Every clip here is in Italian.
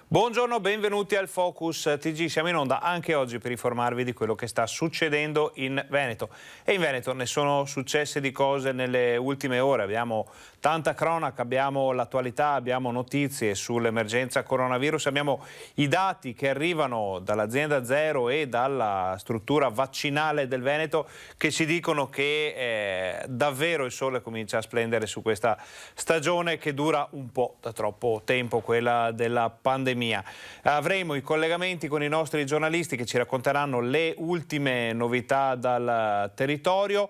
Buongiorno, benvenuti al Focus TG. Siamo in onda anche oggi per informarvi di quello che sta succedendo in Veneto. E in Veneto ne sono successe di cose nelle ultime ore. Abbiamo tanta cronaca, abbiamo l'attualità, abbiamo notizie sull'emergenza coronavirus, abbiamo i dati che arrivano dall'azienda Zero e dalla struttura vaccinale del Veneto che ci dicono che davvero il sole comincia a splendere su questa stagione che dura un po' da troppo tempo, quella della pandemia. Avremo i collegamenti con i nostri giornalisti che ci racconteranno le ultime novità dal territorio.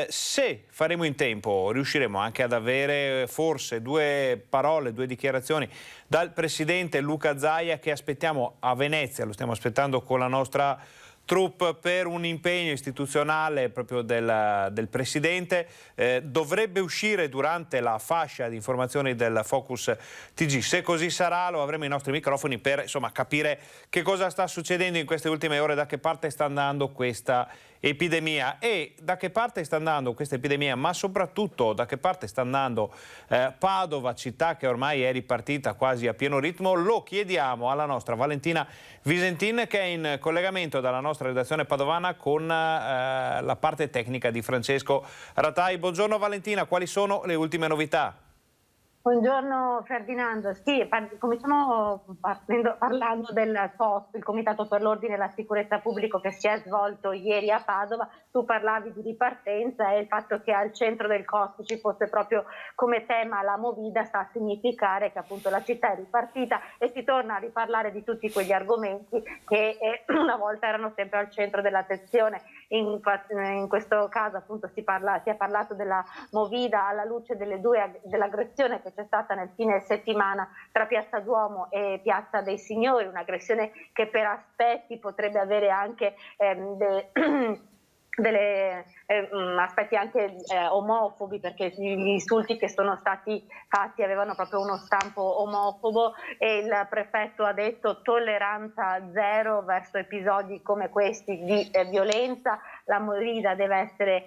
Se faremo in tempo riusciremo anche ad avere forse due parole, due dichiarazioni dal presidente Luca Zaia, che aspettiamo a Venezia, lo stiamo aspettando con la nostra troupe per un impegno istituzionale proprio del Presidente. Dovrebbe uscire durante la fascia di informazioni del Focus TG. Se così sarà lo avremo ai nostri microfoni per capire che cosa sta succedendo in queste ultime ore, da che parte sta andando questa epidemia e da che parte sta andando questa epidemia, ma soprattutto da che parte sta andando Padova, città che ormai è ripartita quasi a pieno ritmo. Lo chiediamo alla nostra Valentina Visentin, che è in collegamento dalla nostra redazione padovana con la parte tecnica di Francesco Ratai. Buongiorno Valentina, quali sono le ultime novità? Buongiorno Ferdinando, sì, cominciamo parlando del COSP, il Comitato per l'Ordine e la Sicurezza Pubblico, che si è svolto ieri a Padova. Tu parlavi di ripartenza e il fatto che al centro del COSP ci fosse proprio come tema la Movida sta a significare che appunto la città è ripartita e si torna a riparlare di tutti quegli argomenti che una volta erano sempre al centro dell'attenzione. In questo caso appunto si è parlato della Movida alla luce dell'aggressione che c'è stata nel fine settimana tra Piazza Duomo e Piazza dei Signori, un'aggressione che per aspetti potrebbe avere anche aspetti anche omofobi, perché gli insulti che sono stati fatti avevano proprio uno stampo omofobo e il prefetto ha detto tolleranza zero verso episodi come questi di violenza. La Movida deve essere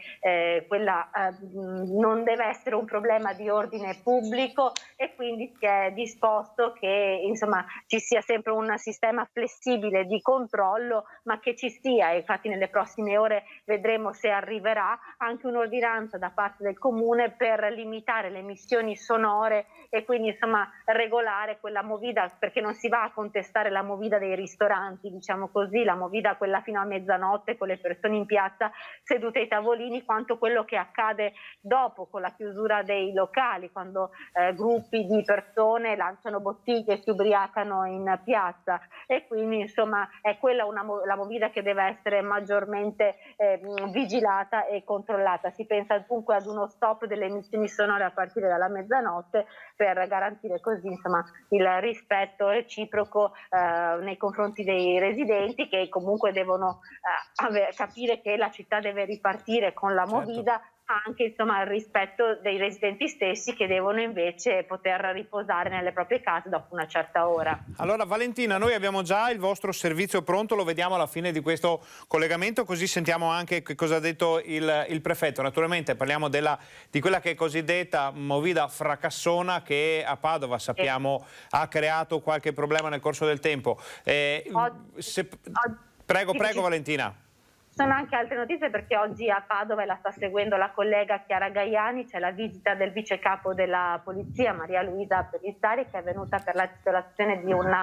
non deve essere un problema di ordine pubblico e quindi si è disposto che insomma ci sia sempre un sistema flessibile di controllo, ma che ci sia, e infatti nelle prossime ore vedremo se arriverà anche un'ordinanza da parte del comune per limitare le emissioni sonore e quindi insomma regolare quella Movida, perché non si va a contestare la Movida dei ristoranti, diciamo così, la Movida quella fino a mezzanotte con le persone in piazza sedute ai tavolini, quanto quello che accade dopo con la chiusura dei locali, quando gruppi di persone lanciano bottiglie e si ubriacano in piazza, e quindi insomma è quella la Movida che deve essere maggiormente vigilata e controllata. Si pensa dunque ad uno stop delle emissioni sonore a partire dalla mezzanotte per garantire così insomma il rispetto reciproco nei confronti dei residenti, che comunque devono capire che la città deve ripartire con la Movida, anche insomma il rispetto dei residenti stessi, che devono invece poter riposare nelle proprie case dopo una certa ora. Allora Valentina, noi abbiamo già il vostro servizio pronto, lo vediamo alla fine di questo collegamento, così sentiamo anche che cosa ha detto il prefetto. Naturalmente parliamo di quella che è cosiddetta Movida fracassona, che a Padova sappiamo ha creato qualche problema nel corso del tempo. Prego Valentina. Sono anche altre notizie, perché oggi a Padova, e la sta seguendo la collega Chiara Gaiani, c'è la visita del vice capo della polizia Maria Luisa Pellizzari, che è venuta per la titolazione di un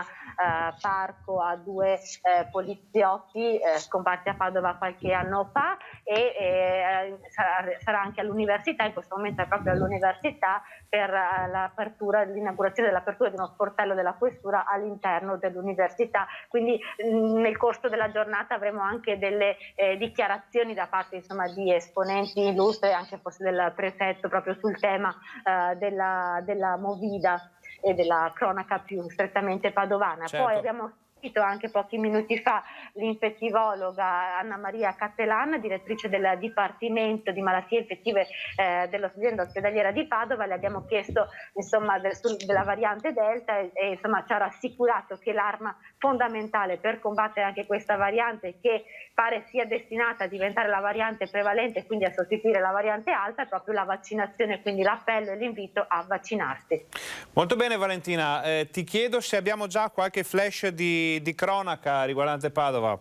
parco a due poliziotti scomparsi a Padova qualche anno fa, e sarà anche all'università, in questo momento è proprio all'università, per l'inaugurazione dell'apertura di uno sportello della questura all'interno dell'università. Quindi nel corso della giornata avremo anche delle dichiarazioni da parte insomma di esponenti illustri, anche forse del prefetto, proprio sul tema della Movida e della cronaca più strettamente padovana. Certo. Poi abbiamo anche pochi minuti fa l'infettivologa Anna Maria Cattelan, direttrice del Dipartimento di Malattie Infettive dell'azienda ospedaliera di Padova. Le abbiamo chiesto insomma della variante Delta e insomma ci ha rassicurato che l'arma fondamentale per combattere anche questa variante, che pare sia destinata a diventare la variante prevalente, quindi a sostituire la variante alta, è proprio la vaccinazione, quindi l'appello e l'invito a vaccinarsi. Molto bene Valentina, ti chiedo se abbiamo già qualche flash di cronaca riguardante Padova.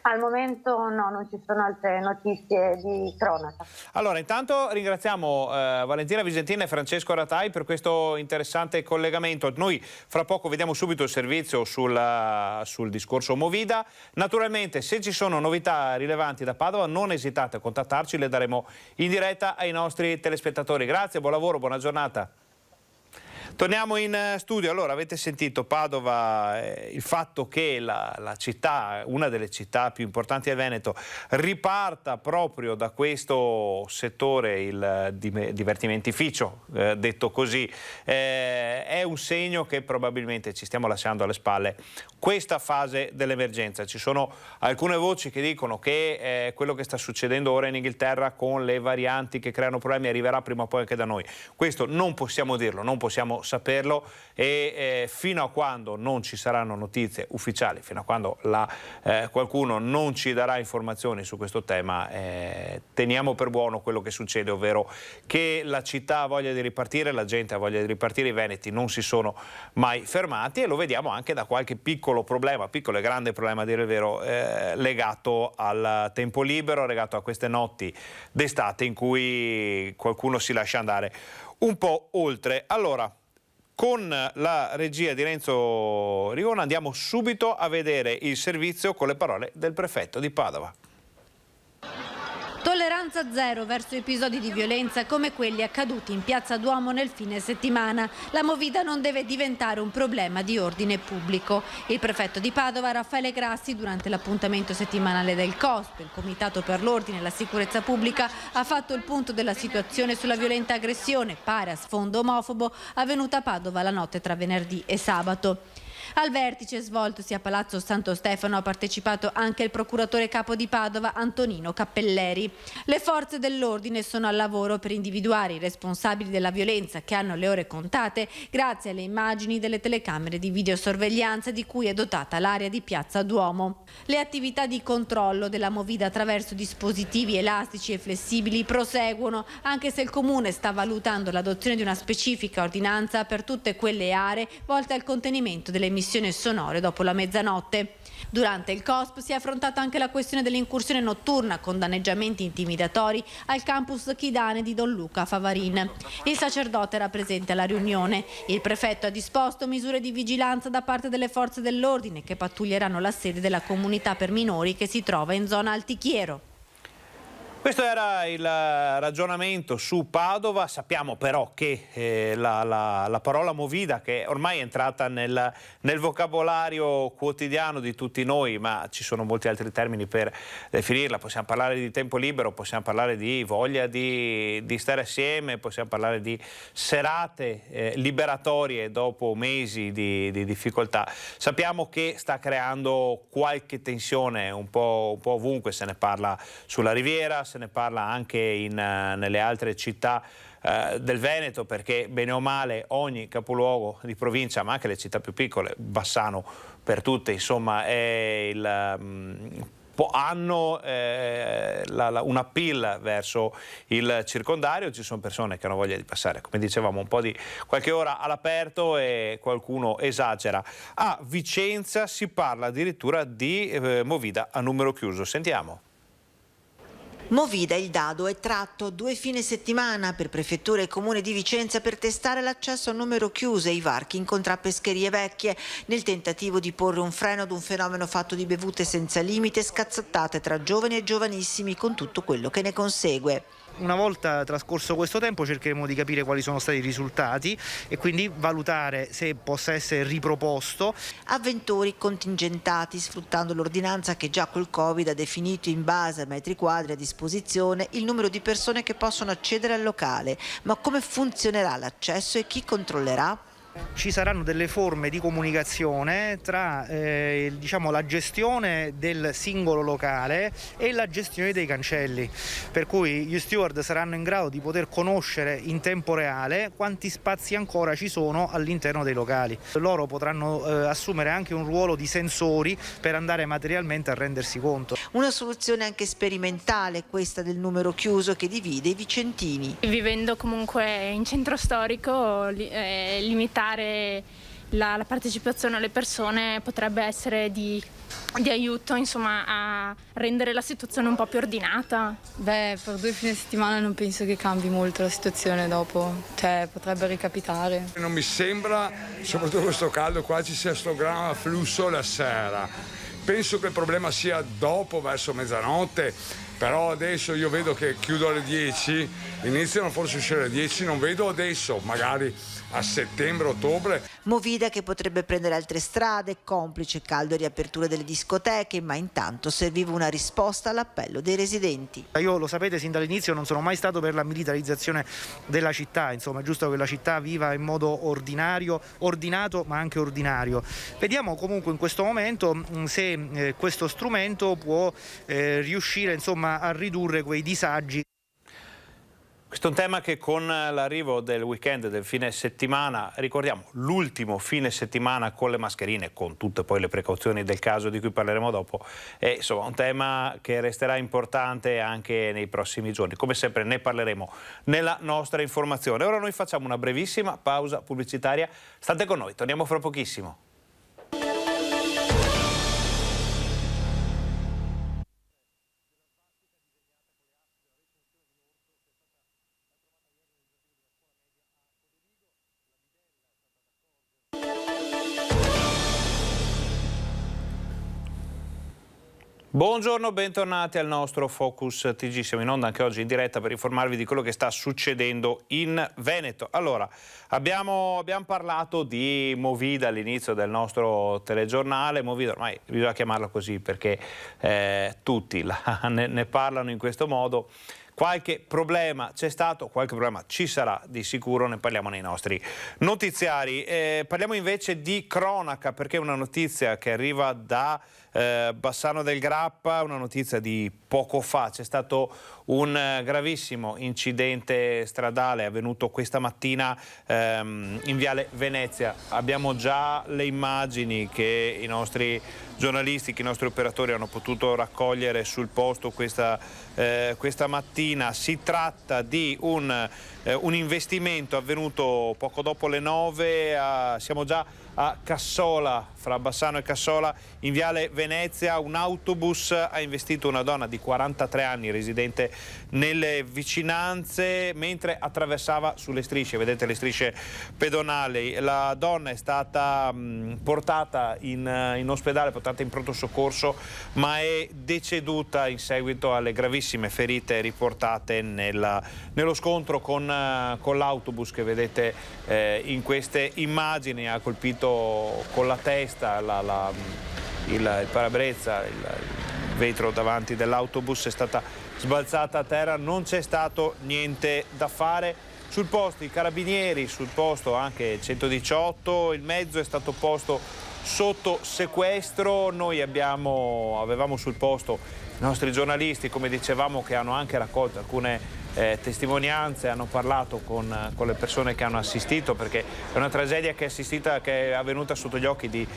Al momento no, non ci sono altre notizie di cronaca. Allora, intanto ringraziamo Valentina Visentina e Francesco Ratai per questo interessante collegamento. Noi fra poco vediamo subito il servizio sul discorso Movida. Naturalmente, se ci sono novità rilevanti da Padova, non esitate a contattarci, le daremo in diretta ai nostri telespettatori. Grazie, buon lavoro, buona giornata. Torniamo in studio. Allora, avete sentito Padova, il fatto che la città, una delle città più importanti del Veneto, riparta proprio da questo settore, il divertimentificio, detto così, è un segno che probabilmente ci stiamo lasciando alle spalle questa fase dell'emergenza. Ci sono alcune voci che dicono che quello che sta succedendo ora in Inghilterra con le varianti che creano problemi arriverà prima o poi anche da noi. Questo non possiamo dirlo, non possiamo saperlo e fino a quando non ci saranno notizie ufficiali, fino a quando qualcuno non ci darà informazioni su questo tema, teniamo per buono quello che succede, ovvero che la città ha voglia di ripartire, la gente ha voglia di ripartire, i veneti non si sono mai fermati e lo vediamo anche da qualche piccolo problema, piccolo e grande problema a dire il vero, legato al tempo libero, legato a queste notti d'estate in cui qualcuno si lascia andare un po' oltre. Allora, con la regia di Renzo Rigona andiamo subito a vedere il servizio con le parole del prefetto di Padova. Tolleranza zero verso episodi di violenza come quelli accaduti in Piazza Duomo nel fine settimana. La Movida non deve diventare un problema di ordine pubblico. Il prefetto di Padova, Raffaele Grassi, durante l'appuntamento settimanale del COSP, il Comitato per l'Ordine e la Sicurezza Pubblica, ha fatto il punto della situazione sulla violenta aggressione, pare a sfondo omofobo, avvenuta a Padova la notte tra venerdì e sabato. Al vertice svoltosi a Palazzo Santo Stefano ha partecipato anche il procuratore capo di Padova, Antonino Cappelleri. Le forze dell'ordine sono al lavoro per individuare i responsabili della violenza che hanno le ore contate grazie alle immagini delle telecamere di videosorveglianza di cui è dotata l'area di Piazza Duomo. Le attività di controllo della Movida attraverso dispositivi elastici e flessibili proseguono, anche se il Comune sta valutando l'adozione di una specifica ordinanza per tutte quelle aree volte al contenimento delle emissioni sonore dopo la mezzanotte. Durante il COSP si è affrontata anche la questione dell'incursione notturna con danneggiamenti intimidatori al campus Chidane di Don Luca a Favarin. Il sacerdote era presente alla riunione. Il prefetto ha disposto misure di vigilanza da parte delle forze dell'ordine che pattuglieranno la sede della comunità per minori che si trova in zona Altichiero. Questo era il ragionamento su Padova. Sappiamo però che la parola Movida, che ormai è entrata nel vocabolario quotidiano di tutti noi, ma ci sono molti altri termini per definirla. Possiamo parlare di tempo libero, possiamo parlare di voglia di stare assieme, possiamo parlare di serate liberatorie dopo mesi di difficoltà. Sappiamo che sta creando qualche tensione un po' ovunque, se ne parla sulla Riviera, se ne parla anche nelle altre città del Veneto, perché bene o male ogni capoluogo di provincia, ma anche le città più piccole, Bassano per tutte, insomma, hanno un appeal verso il circondario. Ci sono persone che hanno voglia di passare, come dicevamo, un po' di qualche ora all'aperto e qualcuno esagera. A Vicenza si parla addirittura di Movida a numero chiuso. Sentiamo. Movida, il dado è tratto 2 fine settimana per prefettura e comune di Vicenza per testare l'accesso a numero chiuso e i varchi in contrappescherie vecchie, nel tentativo di porre un freno ad un fenomeno fatto di bevute senza limite scazzottate tra giovani e giovanissimi con tutto quello che ne consegue. Una volta trascorso questo tempo cercheremo di capire quali sono stati i risultati e quindi valutare se possa essere riproposto. Avventori contingentati sfruttando l'ordinanza che già col Covid ha definito in base a metri quadri a disposizione il numero di persone che possono accedere al locale. Ma come funzionerà l'accesso e chi controllerà? Ci saranno delle forme di comunicazione tra diciamo, la gestione del singolo locale e la gestione dei cancelli, per cui gli steward saranno in grado di poter conoscere in tempo reale quanti spazi ancora ci sono all'interno dei locali. Loro potranno assumere anche un ruolo di sensori per andare materialmente a rendersi conto. Una soluzione anche sperimentale, questa del numero chiuso che divide i vicentini. Vivendo comunque in centro storico, limitare la partecipazione alle persone potrebbe essere di aiuto, insomma, a rendere la situazione un po' più ordinata. Beh, per 2 fine settimana non penso che cambi molto la situazione dopo, cioè potrebbe ricapitare. Non mi sembra, soprattutto questo caldo qua, ci sia sto gran afflusso la sera. Penso che il problema sia dopo, verso mezzanotte, però adesso io vedo che chiudo alle 10, iniziano forse a uscire alle 10, non vedo adesso, magari a settembre, ottobre. Movida che potrebbe prendere altre strade, complice caldo e riapertura delle discoteche, ma intanto serviva una risposta all'appello dei residenti. Io, lo sapete, sin dall'inizio non sono mai stato per la militarizzazione della città, insomma è giusto che la città viva in modo ordinario, ordinato ma anche ordinario. Vediamo comunque in questo momento se questo strumento può riuscire insomma a ridurre quei disagi. Questo è un tema che con l'arrivo del weekend, del fine settimana, ricordiamo l'ultimo fine settimana con le mascherine, con tutte poi le precauzioni del caso di cui parleremo dopo, è insomma un tema che resterà importante anche nei prossimi giorni. Come sempre ne parleremo nella nostra informazione. Ora noi facciamo una brevissima pausa pubblicitaria, state con noi, torniamo fra pochissimo. Buongiorno, bentornati al nostro Focus TG. Siamo in onda anche oggi in diretta per informarvi di quello che sta succedendo in Veneto. Allora, abbiamo parlato di Movida all'inizio del nostro telegiornale. Movida ormai bisogna chiamarla così perché tutti ne parlano in questo modo. Qualche problema c'è stato, qualche problema ci sarà di sicuro, ne parliamo nei nostri notiziari. Parliamo invece di cronaca, perché è una notizia che arriva da Bassano del Grappa, una notizia di poco fa. C'è stato un gravissimo incidente stradale avvenuto questa mattina in Viale Venezia. Abbiamo già le immagini che i nostri giornalisti, che i nostri operatori hanno potuto raccogliere sul posto questa mattina. Si tratta di un investimento avvenuto poco dopo le 9, siamo già a Cassola, fra Bassano e Cassola, in Viale Venezia. Un autobus ha investito una donna di 43 anni, residente nelle vicinanze, mentre attraversava sulle strisce, vedete le strisce pedonali. La donna è stata portata in ospedale, portata in pronto soccorso, ma è deceduta in seguito alle gravissime ferite riportate nello scontro con l'autobus che vedete in queste immagini. Ha colpito con la testa il parabrezza, il vetro davanti dell'autobus, è stata sbalzata a terra, non c'è stato niente da fare. Sul posto i carabinieri, sul posto anche il 118, il mezzo è stato posto sotto sequestro. Noi avevamo sul posto i nostri giornalisti, come dicevamo, che hanno anche raccolto alcune testimonianze, hanno parlato con le persone che hanno assistito, perché è una tragedia che è avvenuta sotto gli occhi di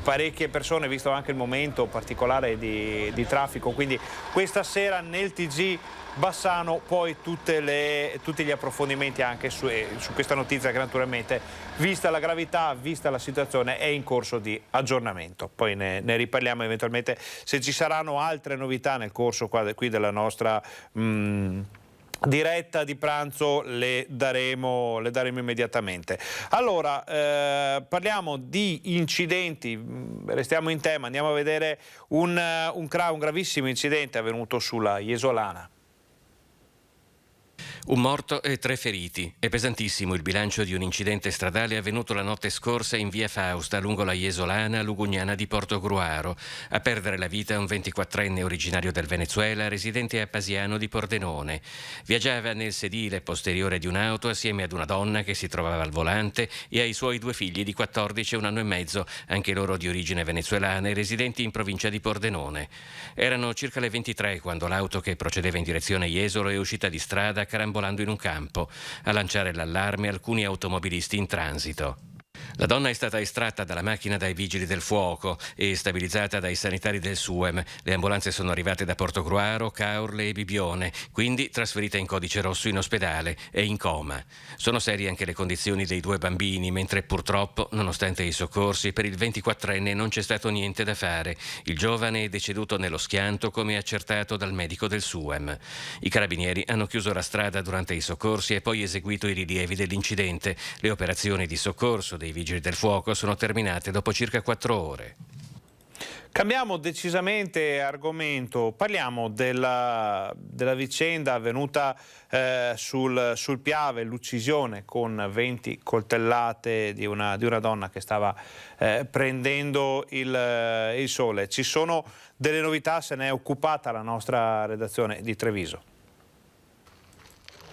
parecchie persone, visto anche il momento particolare di traffico. Quindi questa sera nel TG Bassano poi tutti gli approfondimenti anche su questa notizia che naturalmente, vista la gravità, vista la situazione, è in corso di aggiornamento. Poi ne riparliamo eventualmente se ci saranno altre novità nel corso qui della nostra diretta di pranzo, le daremo immediatamente. Allora, parliamo di incidenti, restiamo in tema, andiamo a vedere un gravissimo incidente avvenuto sulla Jesolana. Un morto e 3 feriti. È pesantissimo il bilancio di un incidente stradale avvenuto la notte scorsa in via Fausta, lungo la Jesolana, Lugugnana di Portogruaro. A perdere la vita un 24enne originario del Venezuela, residente a Pasiano di Pordenone. Viaggiava nel sedile posteriore di un'auto assieme ad una donna che si trovava al volante e ai suoi 2 figli di 14 e 1 anno e mezzo, anche loro di origine venezuelana e residenti in provincia di Pordenone. Erano circa le 23 quando l'auto che procedeva in direzione Jesolo è uscita di strada carambolando in un campo. A lanciare l'allarme alcuni automobilisti in transito. La donna è stata estratta dalla macchina dai vigili del fuoco e stabilizzata dai sanitari del SUEM. Le ambulanze sono arrivate da Portogruaro, Caorle e Bibione, quindi trasferita in codice rosso in ospedale e in coma. Sono serie anche le condizioni dei 2 bambini, mentre purtroppo, nonostante i soccorsi, per il 24enne non c'è stato niente da fare. Il giovane è deceduto nello schianto, come accertato dal medico del SUEM. I carabinieri hanno chiuso la strada durante i soccorsi e poi eseguito i rilievi dell'incidente. Le operazioni di soccorso dei vigili del fuoco sono terminate dopo circa 4 ore. Cambiamo decisamente argomento, parliamo della vicenda avvenuta sul Piave, l'uccisione con 20 coltellate di una donna che stava prendendo il sole. Ci sono delle novità, se ne è occupata la nostra redazione di Treviso.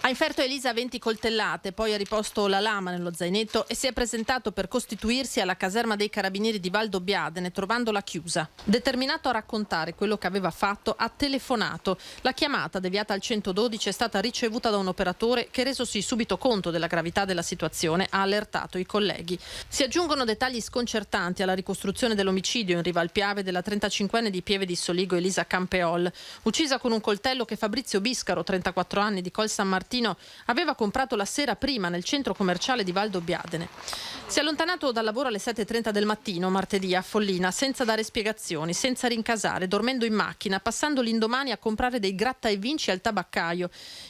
Ha inferto Elisa 20 coltellate, poi ha riposto la lama nello zainetto e si è presentato per costituirsi alla caserma dei carabinieri di Valdobbiadene, trovandola chiusa. Determinato a raccontare quello che aveva fatto, ha telefonato. La chiamata, deviata al 112, è stata ricevuta da un operatore che, resosi subito conto della gravità della situazione, ha allertato i colleghi. Si aggiungono dettagli sconcertanti alla ricostruzione dell'omicidio in riva al Piave della 35enne di Pieve di Soligo Elisa Campeol, uccisa con un coltello che Fabrizio Biscaro, 34 anni, di Col San Martino, aveva comprato la sera prima nel centro commerciale di Valdobbiadene. Si è allontanato dal lavoro alle 7:30 del mattino, martedì, a Follina, senza dare spiegazioni, senza rincasare, dormendo in macchina, passando l'indomani a comprare dei gratta e vinci al tabaccaio.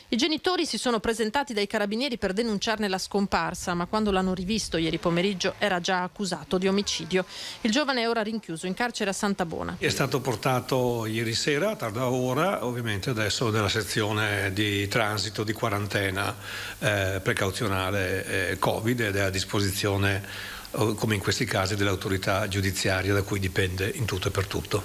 I genitori si sono presentati dai carabinieri per denunciarne la scomparsa, ma quando l'hanno rivisto ieri pomeriggio era già accusato di omicidio. Il giovane è ora rinchiuso in carcere a Santabona. È stato portato ieri sera, a tarda ora, ovviamente adesso nella sezione di transito di quarantena precauzionale Covid, ed è a disposizione, come in questi casi, dell'autorità giudiziaria da cui dipende in tutto e per tutto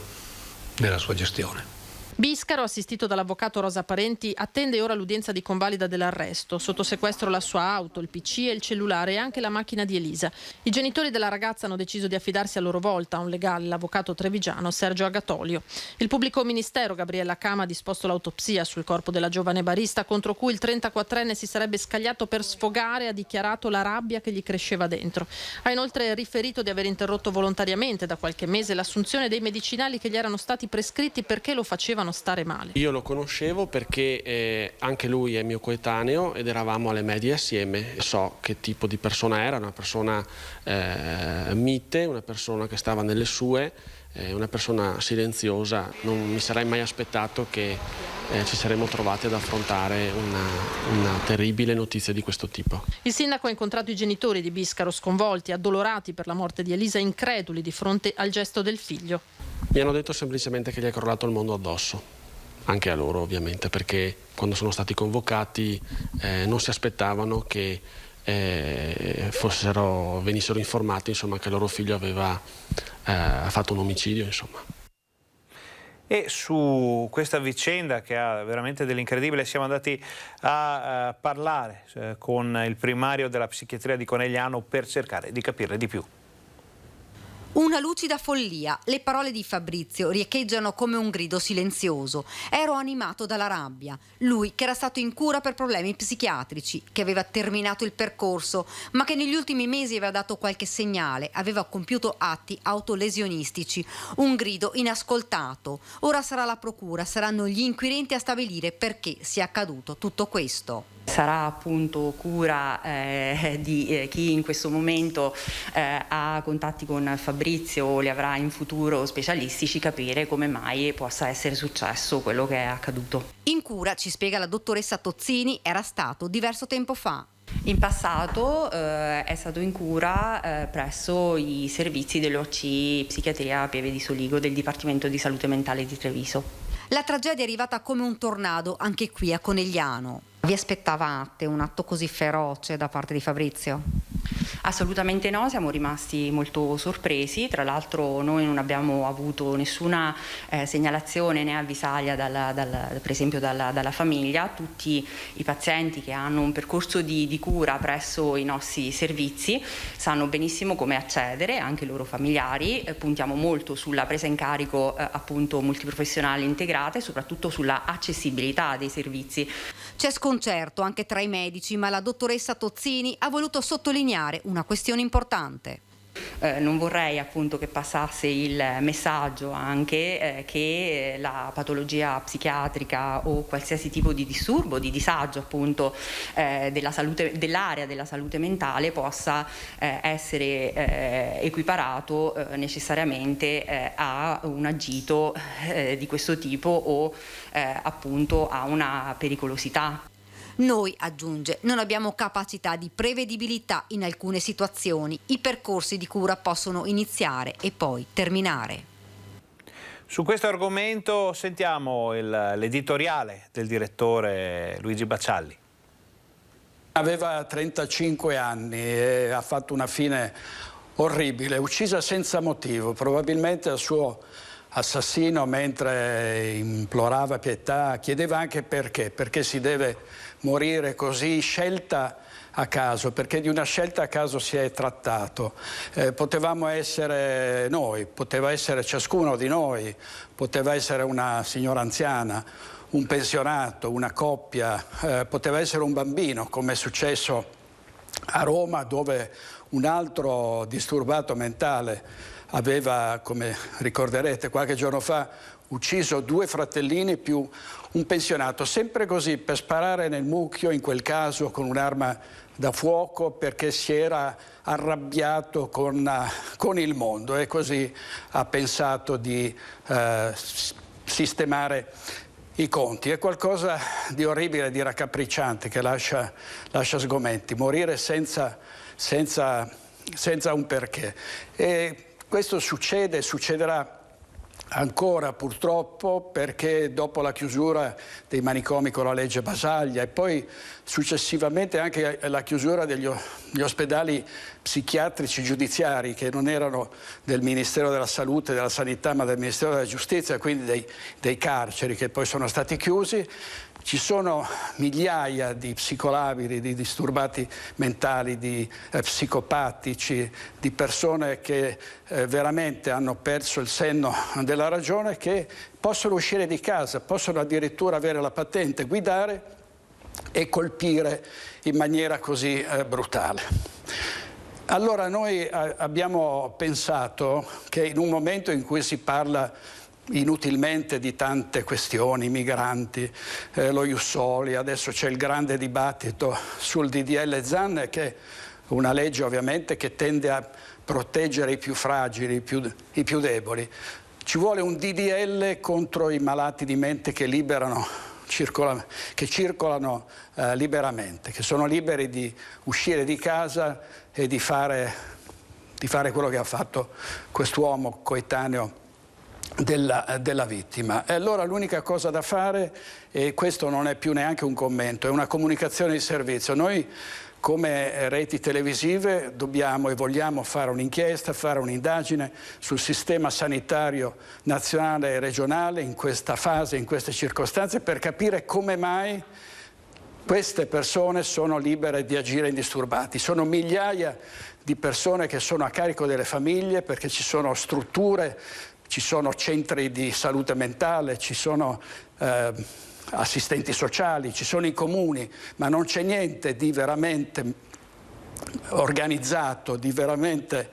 nella sua gestione. Biscaro, assistito dall'avvocato Rosa Parenti, attende ora l'udienza di convalida dell'arresto. Sotto sequestro la sua auto, il PC e il cellulare e anche la macchina di Elisa. I genitori della ragazza hanno deciso di affidarsi a loro volta a un legale, l'avvocato trevigiano Sergio Agatolio. Il pubblico ministero Gabriella Cama ha disposto l'autopsia sul corpo della giovane barista contro cui il 34enne si sarebbe scagliato per sfogare e ha dichiarato la rabbia che gli cresceva dentro. Ha inoltre riferito di aver interrotto volontariamente da qualche mese l'assunzione dei medicinali che gli erano stati prescritti perché lo facevano stare male. Io lo conoscevo perché anche lui è mio coetaneo ed eravamo alle medie assieme. So che tipo di persona era, una persona mite, una persona che stava nelle sue, una persona silenziosa. Non mi sarei mai aspettato che ci saremmo trovati ad affrontare una terribile notizia di questo tipo. Il sindaco ha incontrato i genitori di Biscaro, sconvolti, addolorati per la morte di Elisa, increduli di fronte al gesto del figlio. Mi hanno detto semplicemente che gli è crollato il mondo addosso, anche a loro ovviamente, perché quando sono stati convocati non si aspettavano che venissero informati, insomma, che loro figlio aveva fatto un omicidio, insomma. E su questa vicenda, che ha veramente dell'incredibile, siamo andati a parlare con il primario della psichiatria di Conegliano per cercare di capirne di più. Una lucida follia, le parole di Fabrizio riecheggiano come un grido silenzioso. Ero animato dalla rabbia. Lui, che era stato in cura per problemi psichiatrici, che aveva terminato il percorso, ma che negli ultimi mesi aveva dato qualche segnale, aveva compiuto atti autolesionistici. Un grido inascoltato. Ora sarà la procura, saranno gli inquirenti a stabilire perché sia accaduto tutto questo. Sarà appunto cura di chi in questo momento ha contatti con Fabrizio o li avrà in futuro specialistici, capire come mai possa essere successo quello che è accaduto. In cura, ci spiega la dottoressa Tozzini, era stato diverso tempo fa. In passato è stato in cura presso i servizi dell'OC Psichiatria Pieve di Soligo del Dipartimento di Salute Mentale di Treviso. La tragedia è arrivata come un tornado anche qui a Conegliano. Vi aspettavate un atto così feroce da parte di Fabrizio? Assolutamente no, siamo rimasti molto sorpresi. Tra l'altro noi non abbiamo avuto nessuna segnalazione né avvisaglia per esempio dalla famiglia. Tutti i pazienti che hanno un percorso di cura presso i nostri servizi sanno benissimo come accedere, anche i loro familiari. Puntiamo molto sulla presa in carico appunto multiprofessionale integrata e soprattutto sulla accessibilità dei servizi. C'è sconcerto anche tra i medici, ma la dottoressa Tozzini ha voluto sottolineare una questione importante. Non vorrei appunto che passasse il messaggio anche che la patologia psichiatrica o qualsiasi tipo di disturbo, di disagio appunto dell'area della salute mentale possa essere equiparato necessariamente a un agito di questo tipo o appunto a una pericolosità. Noi, aggiunge, non abbiamo capacità di prevedibilità in alcune situazioni. I percorsi di cura possono iniziare e poi terminare. Su questo argomento sentiamo l'editoriale del direttore Luigi Baccialli. Aveva 35 anni e ha fatto una fine orribile, uccisa senza motivo, probabilmente al suo assassino mentre implorava pietà chiedeva anche perché si deve morire così, scelta a caso, perché di una scelta a caso si è trattato. Potevamo essere noi, poteva essere ciascuno di noi, poteva essere una signora anziana, un pensionato, una coppia, poteva essere un bambino, come è successo a Roma, dove un altro disturbato mentale aveva, come ricorderete, qualche giorno fa ucciso 2 fratellini più un pensionato, sempre così, per sparare nel mucchio, in quel caso con un'arma da fuoco, perché si era arrabbiato con il mondo e così ha pensato di sistemare i conti. È qualcosa di orribile, di raccapricciante, che lascia sgomenti, morire senza un perché. E questo succederà ancora purtroppo, perché dopo la chiusura dei manicomi con la legge Basaglia e poi successivamente anche la chiusura degli ospedali psichiatrici giudiziari, che non erano del Ministero della Salute e della Sanità ma del Ministero della Giustizia, quindi dei carceri che poi sono stati chiusi, ci sono migliaia di psicolabili, di disturbati mentali, di psicopatici, di persone che veramente hanno perso il senno della ragione, che possono uscire di casa, possono addirittura avere la patente, guidare e colpire in maniera così brutale. Allora noi abbiamo pensato che in un momento in cui si parla inutilmente di tante questioni, migranti, lo Ius Soli, adesso c'è il grande dibattito sul DDL Zan, che è una legge ovviamente che tende a proteggere i più fragili, i più deboli. Ci vuole un DDL contro i malati di mente che circolano liberamente, che sono liberi di uscire di casa e di fare quello che ha fatto quest'uomo coetaneo della vittima. E allora l'unica cosa da fare, e questo non è più neanche un commento, è una comunicazione di servizio. Noi come reti televisive dobbiamo e vogliamo fare un'inchiesta, fare un'indagine sul sistema sanitario nazionale e regionale in questa fase, in queste circostanze, per capire come mai queste persone sono libere di agire indisturbati. Sono migliaia di persone che sono a carico delle famiglie, perché ci sono strutture, ci sono centri di salute mentale, ci sono assistenti sociali, ci sono i comuni, ma non c'è niente di veramente organizzato, di veramente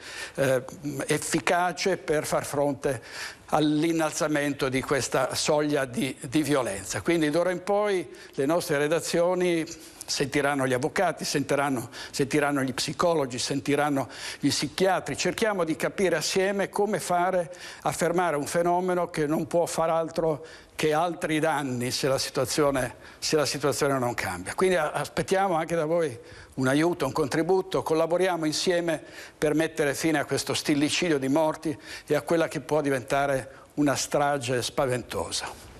efficace per far fronte all'innalzamento di questa soglia di violenza. Quindi d'ora in poi le nostre redazioni sentiranno gli avvocati, sentiranno gli psicologi, sentiranno gli psichiatri. Cerchiamo di capire assieme come fare a fermare un fenomeno che non può far altro che altri danni se la situazione non cambia. Quindi aspettiamo anche da voi un aiuto, un contributo, collaboriamo insieme per mettere fine a questo stillicidio di morti e a quella che può diventare una strage spaventosa.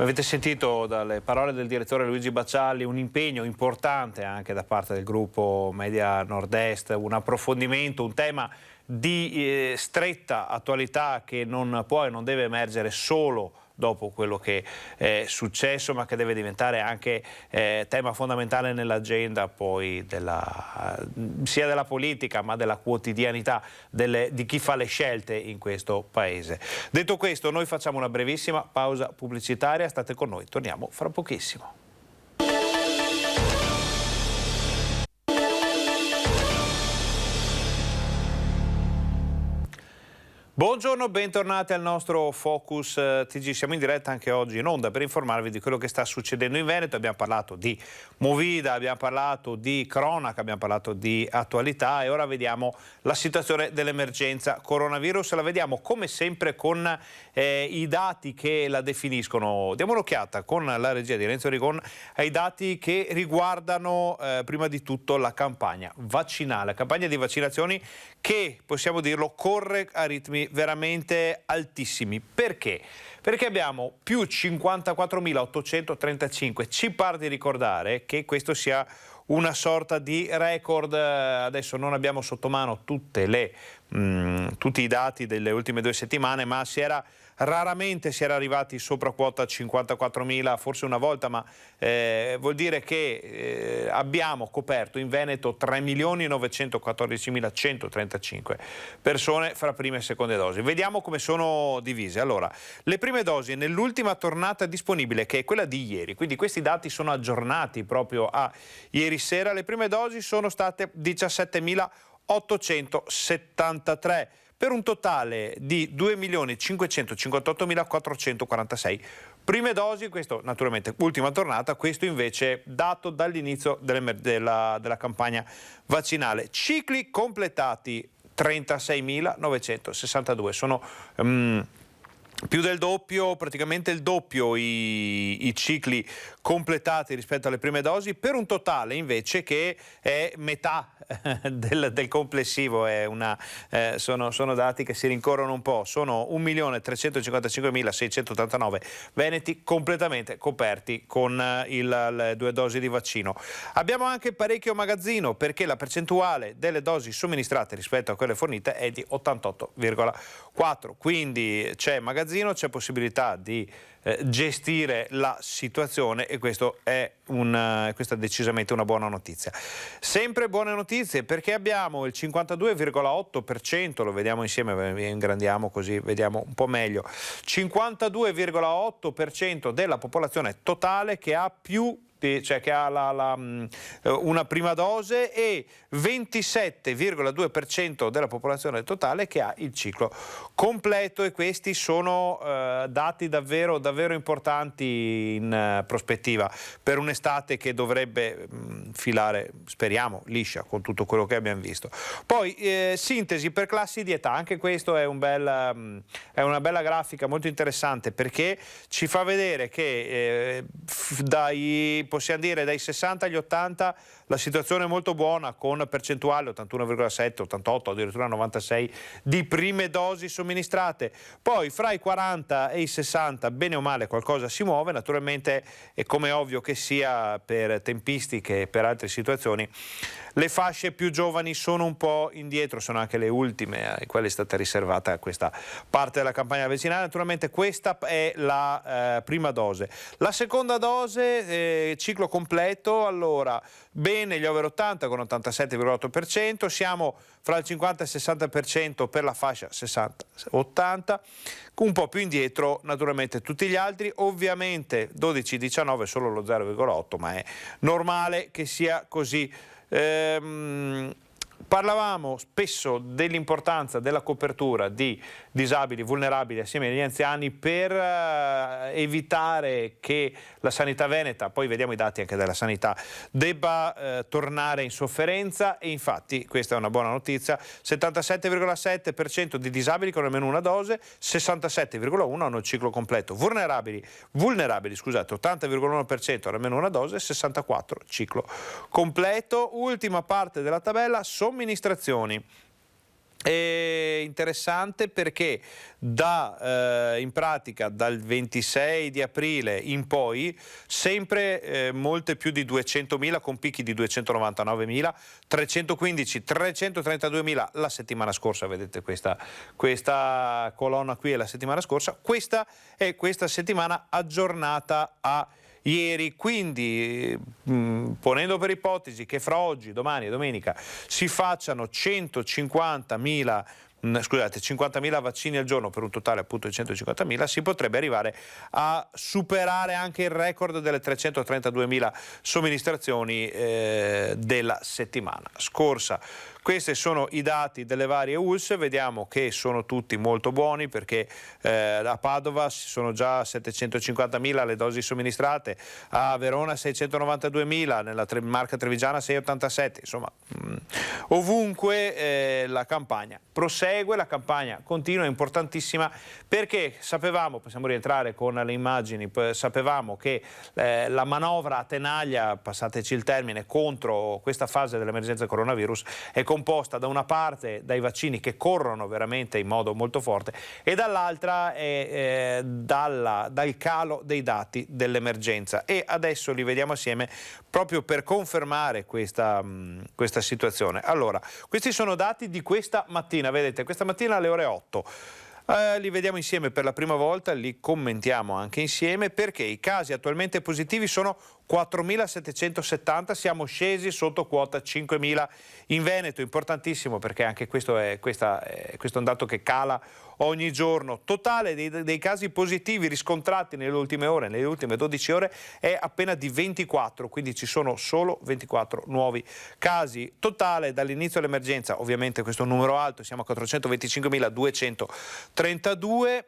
Avete sentito dalle parole del direttore Luigi Baccialli un impegno importante anche da parte del gruppo Media Nord-Est, un approfondimento, un tema di stretta attualità che non può e non deve emergere solo dopo quello che è successo, ma che deve diventare anche tema fondamentale nell'agenda poi sia della politica ma della quotidianità di chi fa le scelte in questo paese. Detto questo, noi facciamo una brevissima pausa pubblicitaria, state con noi, torniamo fra pochissimo. Buongiorno, bentornati al nostro Focus TG. Siamo in diretta anche oggi in onda per informarvi di quello che sta succedendo in Veneto. Abbiamo parlato di Movida, abbiamo parlato di cronaca, abbiamo parlato di attualità e ora vediamo la situazione dell'emergenza coronavirus. La vediamo come sempre con i dati che la definiscono. Diamo un'occhiata con la regia di Renzo Rigon ai dati che riguardano prima di tutto la campagna vaccinale, campagna di vaccinazioni che, possiamo dirlo, corre a ritmi veramente altissimi. Perché? Perché abbiamo più 54.835. Ci pare di ricordare che questo sia una sorta di record. Adesso non abbiamo sotto mano tutti i dati delle ultime 2 settimane, ma raramente si era arrivati sopra quota 54.000, forse una volta, ma vuol dire che abbiamo coperto in Veneto 3.914.135 persone fra prime e seconde dosi. Vediamo come sono divise. Allora, le prime dosi nell'ultima tornata disponibile, che è quella di ieri, quindi questi dati sono aggiornati proprio a ieri sera, le prime dosi sono state 17.873. per un totale di 2.558.446 prime dosi. Questo naturalmente ultima tornata, questo invece dato dall'inizio della campagna vaccinale. Cicli completati 36.962, sono più del doppio, praticamente il doppio i cicli completati rispetto alle prime dosi, per un totale invece che è metà del complessivo. Sono dati che si rincorrono un po', sono 1.355.689 veneti completamente coperti con le 2 dosi di vaccino. Abbiamo anche parecchio magazzino, perché la percentuale delle dosi somministrate rispetto a quelle fornite è di 88,4, quindi c'è magazzino, c'è possibilità di gestire la situazione e questa è decisamente una buona notizia. Sempre buone notizie, perché abbiamo il 52,8%, lo vediamo insieme, ingrandiamo così vediamo un po' meglio, 52,8% della popolazione totale che ha che ha una prima dose, e 27,2% della popolazione totale che ha il ciclo completo, e questi sono dati davvero importanti in prospettiva per un'estate che dovrebbe filare, speriamo, liscia con tutto quello che abbiamo visto. Poi sintesi per classi di età, anche questo è una bella grafica molto interessante, perché ci fa vedere che possiamo dire dai 60 agli 80 la situazione è molto buona, con percentuale 81,7, 88, addirittura 96 di prime dosi somministrate. Poi fra i 40 e i 60 bene o male qualcosa si muove, naturalmente è come ovvio che sia per tempistiche e per altre situazioni. Le fasce più giovani sono un po' indietro, sono anche le ultime ai quali è stata riservata questa parte della campagna vaccinale. Naturalmente questa è la prima dose. La seconda dose, ciclo completo, allora bene gli over 80 con 87,8%, siamo fra il 50 e il 60% per la fascia 60-80, un po' più indietro naturalmente tutti gli altri, ovviamente 12-19 solo lo 0,8, ma è normale che sia così. Parlavamo spesso dell'importanza della copertura di disabili, vulnerabili assieme agli anziani per evitare che la sanità veneta, poi vediamo i dati anche della sanità, debba tornare in sofferenza, e infatti questa è una buona notizia: 77,7% di disabili con almeno una dose, 67,1% hanno il ciclo completo, vulnerabili, 80,1% hanno almeno una dose, 64% ciclo completo. Ultima parte della tabella, somministrazioni. È interessante perché in pratica dal 26 di aprile in poi sempre molte più di 200.000 con picchi di 299.000, 315, 332.000 la settimana scorsa, vedete questa colonna qui è la settimana scorsa, questa è questa settimana aggiornata a ieri, quindi ponendo per ipotesi che fra oggi, domani e domenica si facciano 50.000 vaccini al giorno per un totale appunto di 150.000, si potrebbe arrivare a superare anche il record delle 332.000 somministrazioni della settimana scorsa. Questi sono i dati delle varie ULSS, vediamo che sono tutti molto buoni perché a Padova sono già 750.000 le dosi somministrate, a Verona 692.000, nella Marca Trevigiana 687, insomma ovunque la campagna prosegue, la campagna continua, è importantissima perché sapevamo, possiamo rientrare con le immagini, sapevamo che la manovra a tenaglia, passateci il termine, contro questa fase dell'emergenza coronavirus è composta da una parte dai vaccini che corrono veramente in modo molto forte e dall'altra è dal calo dei dati dell'emergenza, e adesso li vediamo assieme proprio per confermare questa situazione. Allora, questi sono dati di questa mattina, vedete, questa mattina alle ore 8. Li vediamo insieme per la prima volta, li commentiamo anche insieme perché i casi attualmente positivi sono 4.770, siamo scesi sotto quota 5.000 in Veneto, importantissimo perché anche questo è un dato che cala ogni giorno. Totale dei casi positivi riscontrati nelle ultime ore, nelle ultime 12 ore, è appena di 24, quindi ci sono solo 24 nuovi casi. Totale dall'inizio dell'emergenza, ovviamente questo è un numero alto, siamo a 425.232.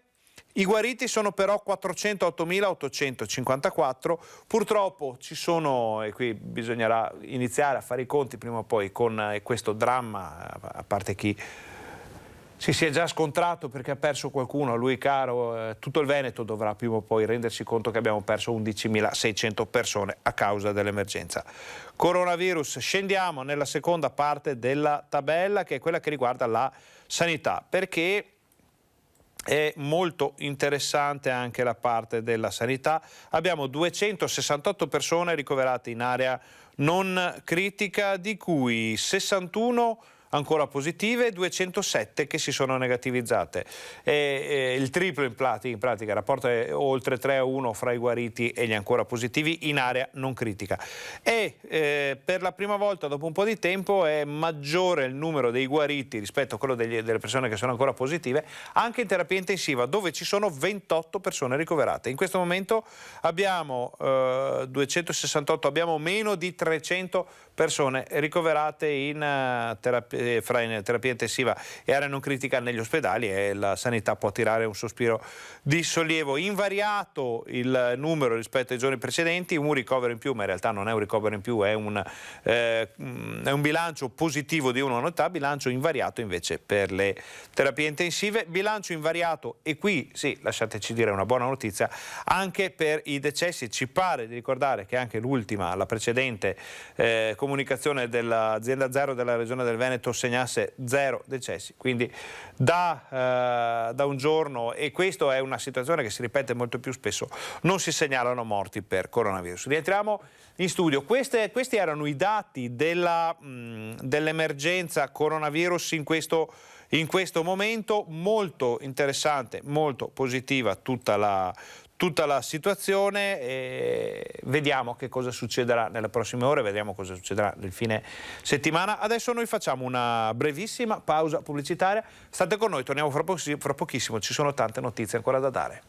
I guariti sono però 408.854, purtroppo ci sono, e qui bisognerà iniziare a fare i conti prima o poi con questo dramma, a parte chi si è già scontrato perché ha perso qualcuno, a lui caro, tutto il Veneto dovrà prima o poi rendersi conto che abbiamo perso 11.600 persone a causa dell'emergenza coronavirus. Scendiamo nella seconda parte della tabella, che è quella che riguarda la sanità, perché è molto interessante anche la parte della sanità. Abbiamo 268 persone ricoverate in area non critica, di cui 61 ancora positive e 207 che si sono negativizzate. Il triplo in pratica, il rapporto è oltre 3-1 fra i guariti e gli ancora positivi in area non critica. E per la prima volta dopo un po' di tempo è maggiore il numero dei guariti rispetto a quello delle persone che sono ancora positive, anche in terapia intensiva, dove ci sono 28 persone ricoverate. In questo momento abbiamo 268, abbiamo meno di 300 persone ricoverate in terapia intensiva e area non critica negli ospedali, e la sanità può tirare un sospiro di sollievo. Invariato il numero rispetto ai giorni precedenti, un ricovero in più, ma in realtà non è un ricovero in più, è un bilancio positivo di una unità, bilancio invariato invece per le terapie intensive, bilancio invariato, e qui sì, lasciateci dire una buona notizia, anche per i decessi. Ci pare di ricordare che anche la precedente comunicazione dell'azienda Zero della Regione del Veneto segnasse 0 decessi, quindi da un giorno, e questa è una situazione che si ripete molto più spesso, non si segnalano morti per coronavirus. Rientriamo in studio. Questi erano i dati dell'emergenza coronavirus in questo momento. Molto interessante, molto positiva tutta la situazione, e vediamo che cosa succederà nelle prossime ore, vediamo cosa succederà nel fine settimana. Adesso noi facciamo una brevissima pausa pubblicitaria, state con noi, torniamo fra pochissimo, ci sono tante notizie ancora da dare.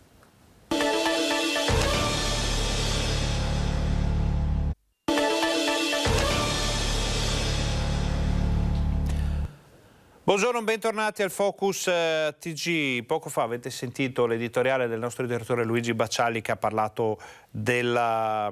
Buongiorno, bentornati al Focus TG. Poco fa avete sentito l'editoriale del nostro direttore Luigi Bacciali, che ha parlato del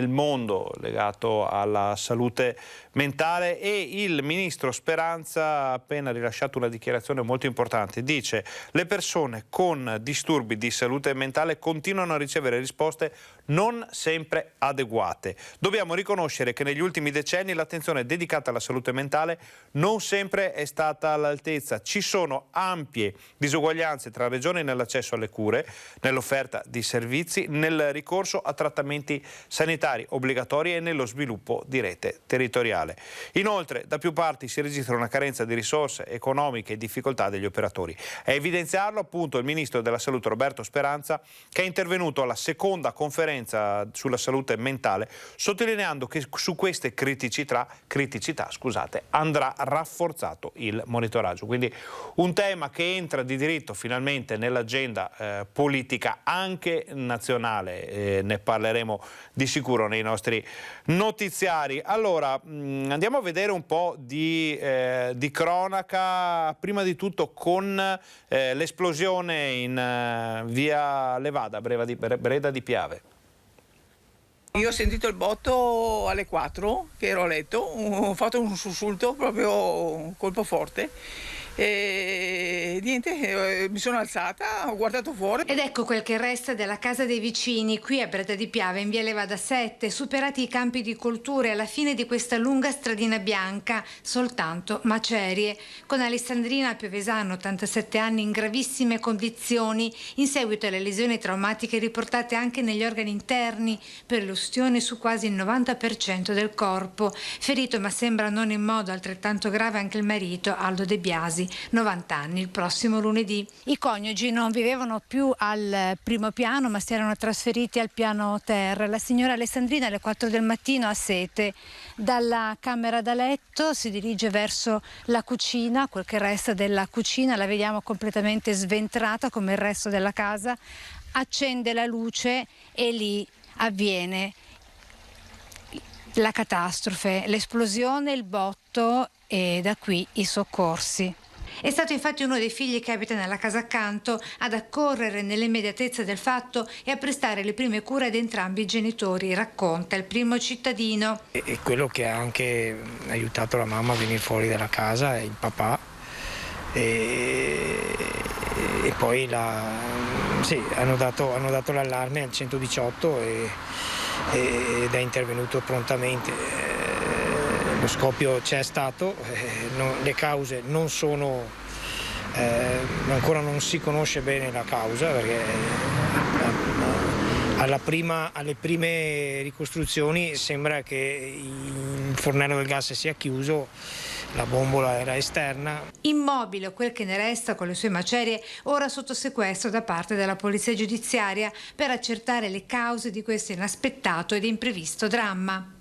mondo legato alla salute mentale, e il ministro Speranza ha appena rilasciato una dichiarazione molto importante. Dice: le persone con disturbi di salute mentale continuano a ricevere risposte non sempre adeguate. Dobbiamo riconoscere che negli ultimi decenni l'attenzione dedicata alla salute mentale non sempre sempre è stata all'altezza. Ci sono ampie disuguaglianze tra regioni nell'accesso alle cure, nell'offerta di servizi, nel ricorso a trattamenti sanitari obbligatori e nello sviluppo di rete territoriale. Inoltre, da più parti si registra una carenza di risorse economiche e difficoltà degli operatori. A evidenziarlo appunto il Ministro della Salute Roberto Speranza, che è intervenuto alla seconda conferenza sulla salute mentale, sottolineando che su queste criticità, andrà rafforzato il monitoraggio. Quindi un tema che entra di diritto finalmente nell'agenda politica anche nazionale, ne parleremo di sicuro nei nostri notiziari. Allora, andiamo a vedere un po' di cronaca, prima di tutto con l'esplosione in via Levada, Breda di Piave. Io ho sentito il botto alle 4, che ero a letto, ho fatto un sussulto, proprio un colpo forte. E niente, mi sono alzata, ho guardato fuori. Ed ecco quel che resta della casa dei vicini qui a Breda di Piave, in via Levada 7, superati i campi di colture, alla fine di questa lunga stradina bianca, soltanto macerie, con Alessandrina Piovesano, 87 anni, in gravissime condizioni, in seguito alle lesioni traumatiche riportate anche negli organi interni, per le ustioni su quasi il 90% del corpo. Ferito, ma sembra non in modo altrettanto grave, anche il marito, Aldo De Biasi, 90 anni, il prossimo lunedì. I coniugi non vivevano più al primo piano, ma si erano trasferiti al piano terra. La signora Alessandrina alle 4 del mattino ha sete. Dalla camera da letto si dirige verso la cucina, quel che resta della cucina, la vediamo completamente sventrata come il resto della casa. Accende la luce e lì avviene la catastrofe, l'esplosione, il botto e da qui i soccorsi. È stato infatti uno dei figli che abita nella casa accanto ad accorrere nell'immediatezza del fatto e a prestare le prime cure ad entrambi i genitori, racconta il primo cittadino. E quello che ha anche aiutato la mamma a venire fuori dalla casa è il papà e poi hanno dato l'allarme al 118 ed è intervenuto prontamente. Lo scoppio c'è stato, le cause non sono, ancora non si conosce bene la causa, perché alle prime ricostruzioni sembra che il fornello del gas sia chiuso, la bombola era esterna. Immobile, quel che ne resta con le sue macerie, ora sotto sequestro da parte della polizia giudiziaria per accertare le cause di questo inaspettato ed imprevisto dramma.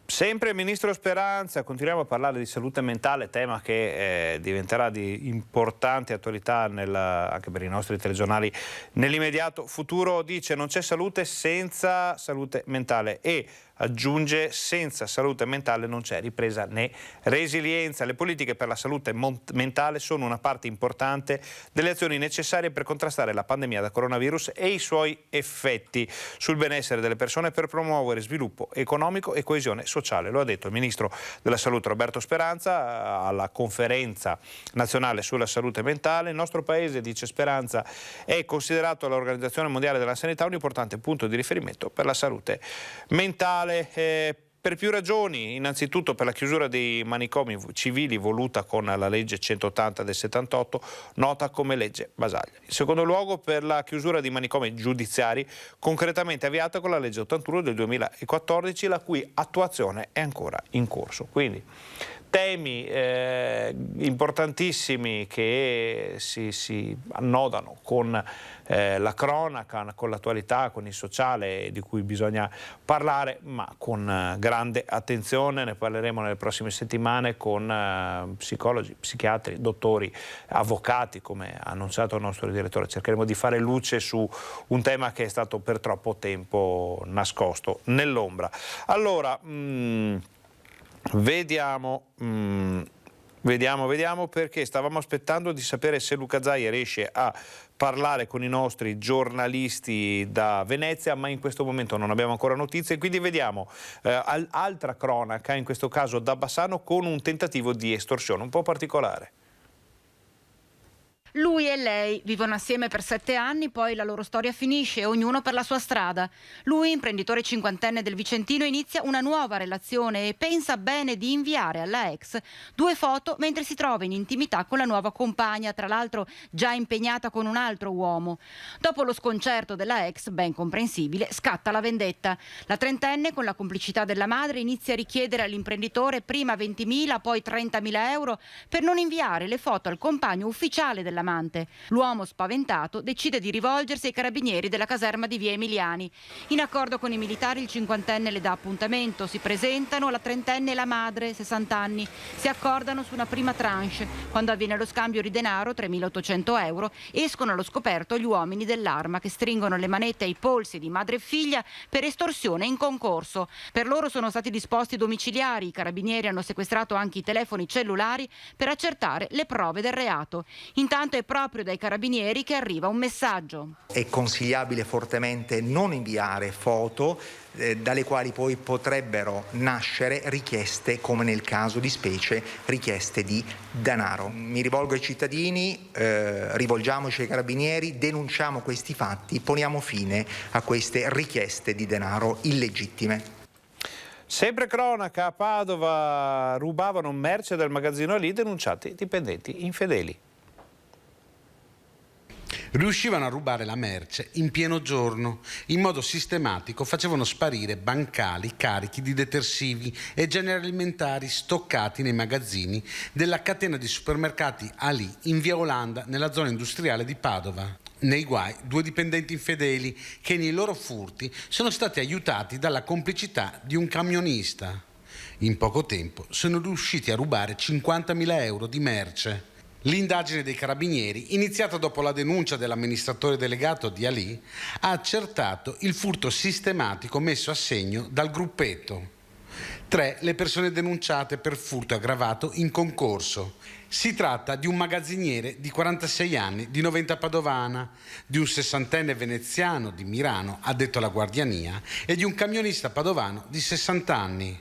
Sempre il Ministro Speranza, continuiamo a parlare di salute mentale, tema che diventerà di importante attualità anche per i nostri telegiornali nell'immediato futuro. Dice: non c'è salute senza salute mentale e aggiunge: senza salute mentale non c'è ripresa né resilienza. Le politiche per la salute mentale sono una parte importante delle azioni necessarie per contrastare la pandemia da coronavirus e i suoi effetti sul benessere delle persone, per promuovere sviluppo economico e coesione sociale. Lo ha detto il Ministro della Salute Roberto Speranza alla conferenza nazionale sulla salute mentale. Il nostro paese, dice Speranza, è considerato dall'Organizzazione Mondiale della Sanità un importante punto di riferimento per la salute mentale. Per più ragioni: innanzitutto per la chiusura dei manicomi civili voluta con la legge 180 del 78, nota come legge Basaglia. In secondo luogo per la chiusura di manicomi giudiziari concretamente avviata con la legge 81 del 2014, la cui attuazione è ancora in corso. Quindi temi importantissimi che si annodano con la cronaca, con l'attualità, con il sociale, di cui bisogna parlare, ma con grande attenzione. Ne parleremo nelle prossime settimane con psicologi, psichiatri, dottori, avvocati, come ha annunciato il nostro direttore. Cercheremo di fare luce su un tema che è stato per troppo tempo nascosto nell'ombra. Allora, Vediamo perché stavamo aspettando di sapere se Luca Zaia riesce a parlare con i nostri giornalisti da Venezia, ma in questo momento non abbiamo ancora notizie, quindi vediamo altra cronaca, in questo caso da Bassano, con un tentativo di estorsione un po' particolare. Lui e lei vivono assieme per 7 anni, poi la loro storia finisce, ognuno per la sua strada. Lui, imprenditore cinquantenne del Vicentino, inizia una nuova relazione e pensa bene di inviare alla ex 2 foto mentre si trova in intimità con la nuova compagna, tra l'altro già impegnata con un altro uomo. Dopo lo sconcerto della ex, ben comprensibile, scatta la vendetta. La trentenne, con la complicità della madre, inizia a richiedere all'imprenditore prima 20.000, poi 30.000 euro per non inviare le foto al compagno ufficiale dell'amante. L'uomo, spaventato, decide di rivolgersi ai carabinieri della caserma di Via Emiliani. In accordo con i militari, il cinquantenne le dà appuntamento, si presentano la trentenne e la madre, 60 anni, si accordano su una prima tranche. Quando avviene lo scambio di denaro, 3.800 euro, escono allo scoperto gli uomini dell'arma che stringono le manette ai polsi di madre e figlia per estorsione in concorso. Per loro sono stati disposti domiciliari, i carabinieri hanno sequestrato anche i telefoni cellulari per accertare le prove del reato. Intanto è proprio dai carabinieri che arriva un messaggio. È consigliabile fortemente non inviare foto dalle quali poi potrebbero nascere richieste, come nel caso di specie, richieste di denaro. Mi rivolgo ai cittadini, rivolgiamoci ai carabinieri, denunciamo questi fatti, poniamo fine a queste richieste di denaro illegittime. Sempre cronaca, a Padova rubavano merce del magazzino lì, denunciati dipendenti infedeli. Riuscivano a rubare la merce in pieno giorno. In modo sistematico facevano sparire bancali carichi di detersivi e generi alimentari stoccati nei magazzini della catena di supermercati Ali in via Olanda, nella zona industriale di Padova. Nei guai 2 dipendenti infedeli che nei loro furti sono stati aiutati dalla complicità di un camionista. In poco tempo sono riusciti a rubare 50.000 euro di merce. L'indagine dei carabinieri, iniziata dopo la denuncia dell'amministratore delegato di Ali, ha accertato il furto sistematico messo a segno dal gruppetto. 3 le persone denunciate per furto aggravato in concorso. Si tratta di un magazziniere di 46 anni di Noventa Padovana, di un 60enne veneziano di Milano addetto alla guardiania e di un camionista padovano di 60 anni.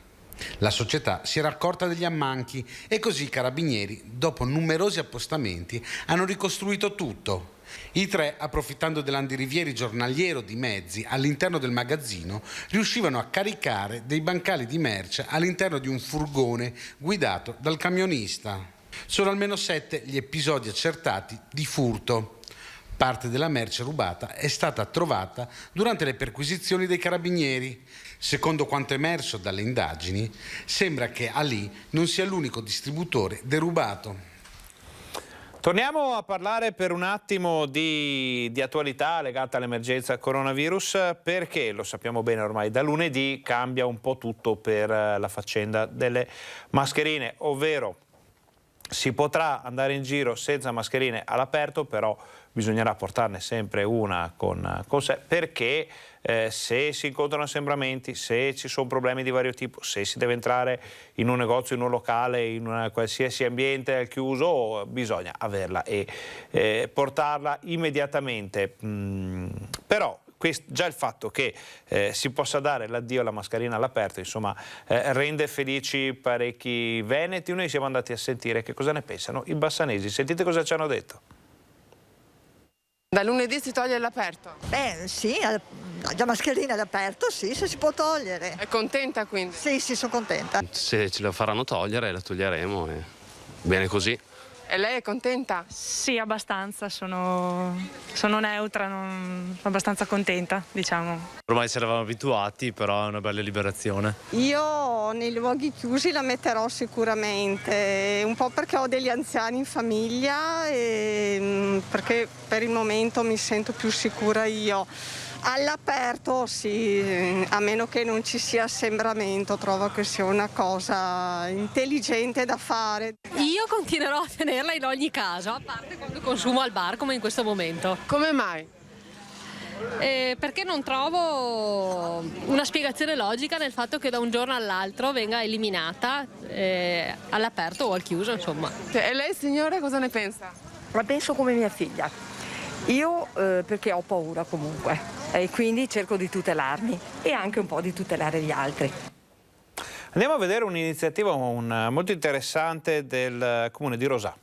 La società si era accorta degli ammanchi e così i carabinieri, dopo numerosi appostamenti, hanno ricostruito tutto. I 3, approfittando dell'andirivieri giornaliero di mezzi all'interno del magazzino, riuscivano a caricare dei bancali di merce all'interno di un furgone guidato dal camionista. Sono almeno 7 gli episodi accertati di furto. Parte della merce rubata è stata trovata durante le perquisizioni dei carabinieri. Secondo quanto emerso dalle indagini, sembra che Ali non sia l'unico distributore derubato. Torniamo a parlare per un attimo di attualità legata all'emergenza coronavirus, perché lo sappiamo bene ormai da lunedì cambia un po' tutto per la faccenda delle mascherine, ovvero si potrà andare in giro senza mascherine all'aperto, però bisognerà portarne sempre una con sé, perché se si incontrano assembramenti, se ci sono problemi di vario tipo, se si deve entrare in un negozio, in un locale, in un qualsiasi ambiente al chiuso, bisogna averla e portarla immediatamente. Però già il fatto che si possa dare l'addio alla mascherina all'aperto, insomma, rende felici parecchi veneti. Noi siamo andati a sentire che cosa ne pensano i bassanesi. Sentite cosa ci hanno detto. Da lunedì si toglie all'aperto? Sì, la mascherina all'aperto sì, se si può togliere. È contenta quindi? Sì, sono contenta. Se ce la faranno togliere, la toglieremo e bene così. E lei è contenta? Sì, abbastanza, sono neutra, sono abbastanza contenta, diciamo. Ormai ci eravamo abituati, però è una bella liberazione. Io nei luoghi chiusi la metterò sicuramente, un po' perché ho degli anziani in famiglia e perché per il momento mi sento più sicura io. All'aperto sì, a meno che non ci sia assembramento, trovo che sia una cosa intelligente da fare. Io continuerò a tenerla in ogni caso, a parte quando consumo al bar come in questo momento. Come mai? Perché non trovo una spiegazione logica nel fatto che da un giorno all'altro venga eliminata all'aperto o al chiuso, insomma. E lei signora cosa ne pensa? La penso come mia figlia. Io perché ho paura comunque e quindi cerco di tutelarmi e anche un po' di tutelare gli altri. Andiamo a vedere un'iniziativa molto interessante del comune di Rosà.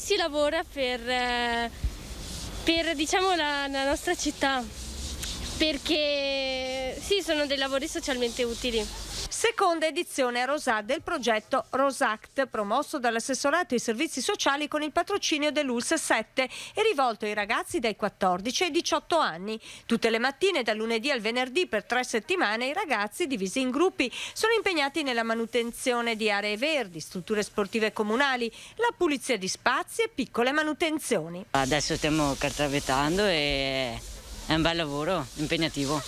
si lavora per diciamo la nostra città, perché sì, sono dei lavori socialmente utili. Seconda edizione a Rosà del progetto Rosact, promosso dall'assessorato ai servizi sociali con il patrocinio dell'ULSS 7 e rivolto ai ragazzi dai 14 ai 18 anni. Tutte le mattine, dal lunedì al venerdì, per 3 settimane, i ragazzi, divisi in gruppi, sono impegnati nella manutenzione di aree verdi, strutture sportive comunali, la pulizia di spazi e piccole manutenzioni. Adesso stiamo cartavettando e è un bel lavoro, impegnativo.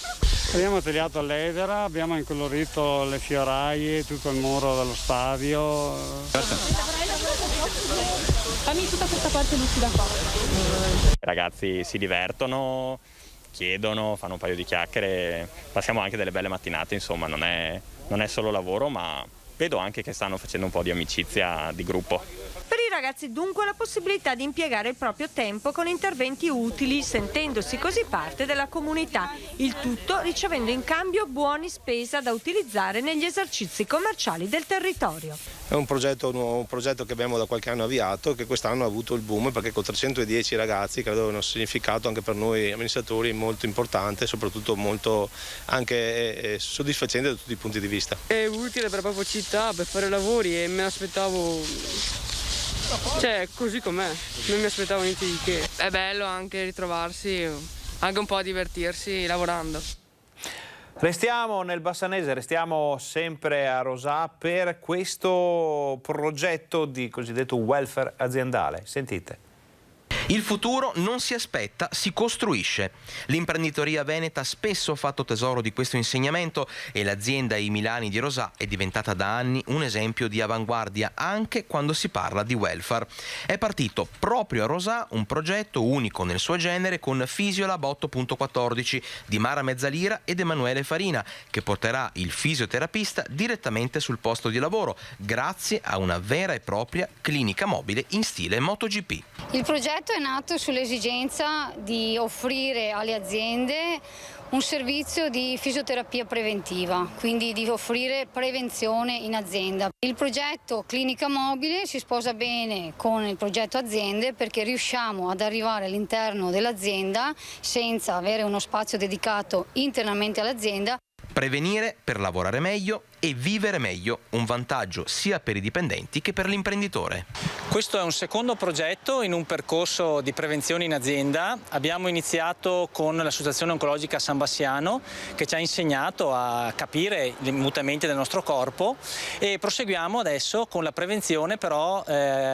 Abbiamo tagliato l'edera, abbiamo incolorito le fioraie, tutto il muro dello stadio. Fammi tutta questa parte lucida qua. I ragazzi si divertono, chiedono, fanno un paio di chiacchiere, passiamo anche delle belle mattinate, insomma non è solo lavoro, ma vedo anche che stanno facendo un po' di amicizia di gruppo. Per i ragazzi dunque la possibilità di impiegare il proprio tempo con interventi utili, sentendosi così parte della comunità, il tutto ricevendo in cambio buoni spesa da utilizzare negli esercizi commerciali del territorio. È un progetto nuovo, un progetto che abbiamo da qualche anno avviato, che quest'anno ha avuto il boom, perché con 310 ragazzi credo che ha un significato anche per noi amministratori molto importante, soprattutto molto anche soddisfacente da tutti i punti di vista. È utile per la propria città, per fare lavori, e me l'aspettavo, cioè così com'è, non mi aspettavo niente di che. È bello anche ritrovarsi, anche un po' a divertirsi lavorando. Restiamo nel Bassanese, restiamo sempre a Rosà per questo progetto di cosiddetto welfare aziendale. Sentite. Il futuro non si aspetta, si costruisce. L'imprenditoria veneta ha spesso fatto tesoro di questo insegnamento e l'azienda I Milani di Rosà è diventata da anni un esempio di avanguardia anche quando si parla di welfare. È partito proprio a Rosà un progetto unico nel suo genere con Fisiolab 8.14 di Mara Mezzalira ed Emanuele Farina, che porterà il fisioterapista direttamente sul posto di lavoro grazie a una vera e propria clinica mobile in stile MotoGP. Il progetto è nato sull'esigenza di offrire alle aziende un servizio di fisioterapia preventiva, quindi di offrire prevenzione in azienda. Il progetto Clinica Mobile si sposa bene con il progetto Aziende perché riusciamo ad arrivare all'interno dell'azienda senza avere uno spazio dedicato internamente all'azienda. Prevenire per lavorare meglio e vivere meglio, un vantaggio sia per i dipendenti che per l'imprenditore. Questo è un secondo progetto in un percorso di prevenzione in azienda. Abbiamo iniziato con l'Associazione Oncologica San Bassiano, che ci ha insegnato a capire i mutamenti del nostro corpo, e proseguiamo adesso con la prevenzione però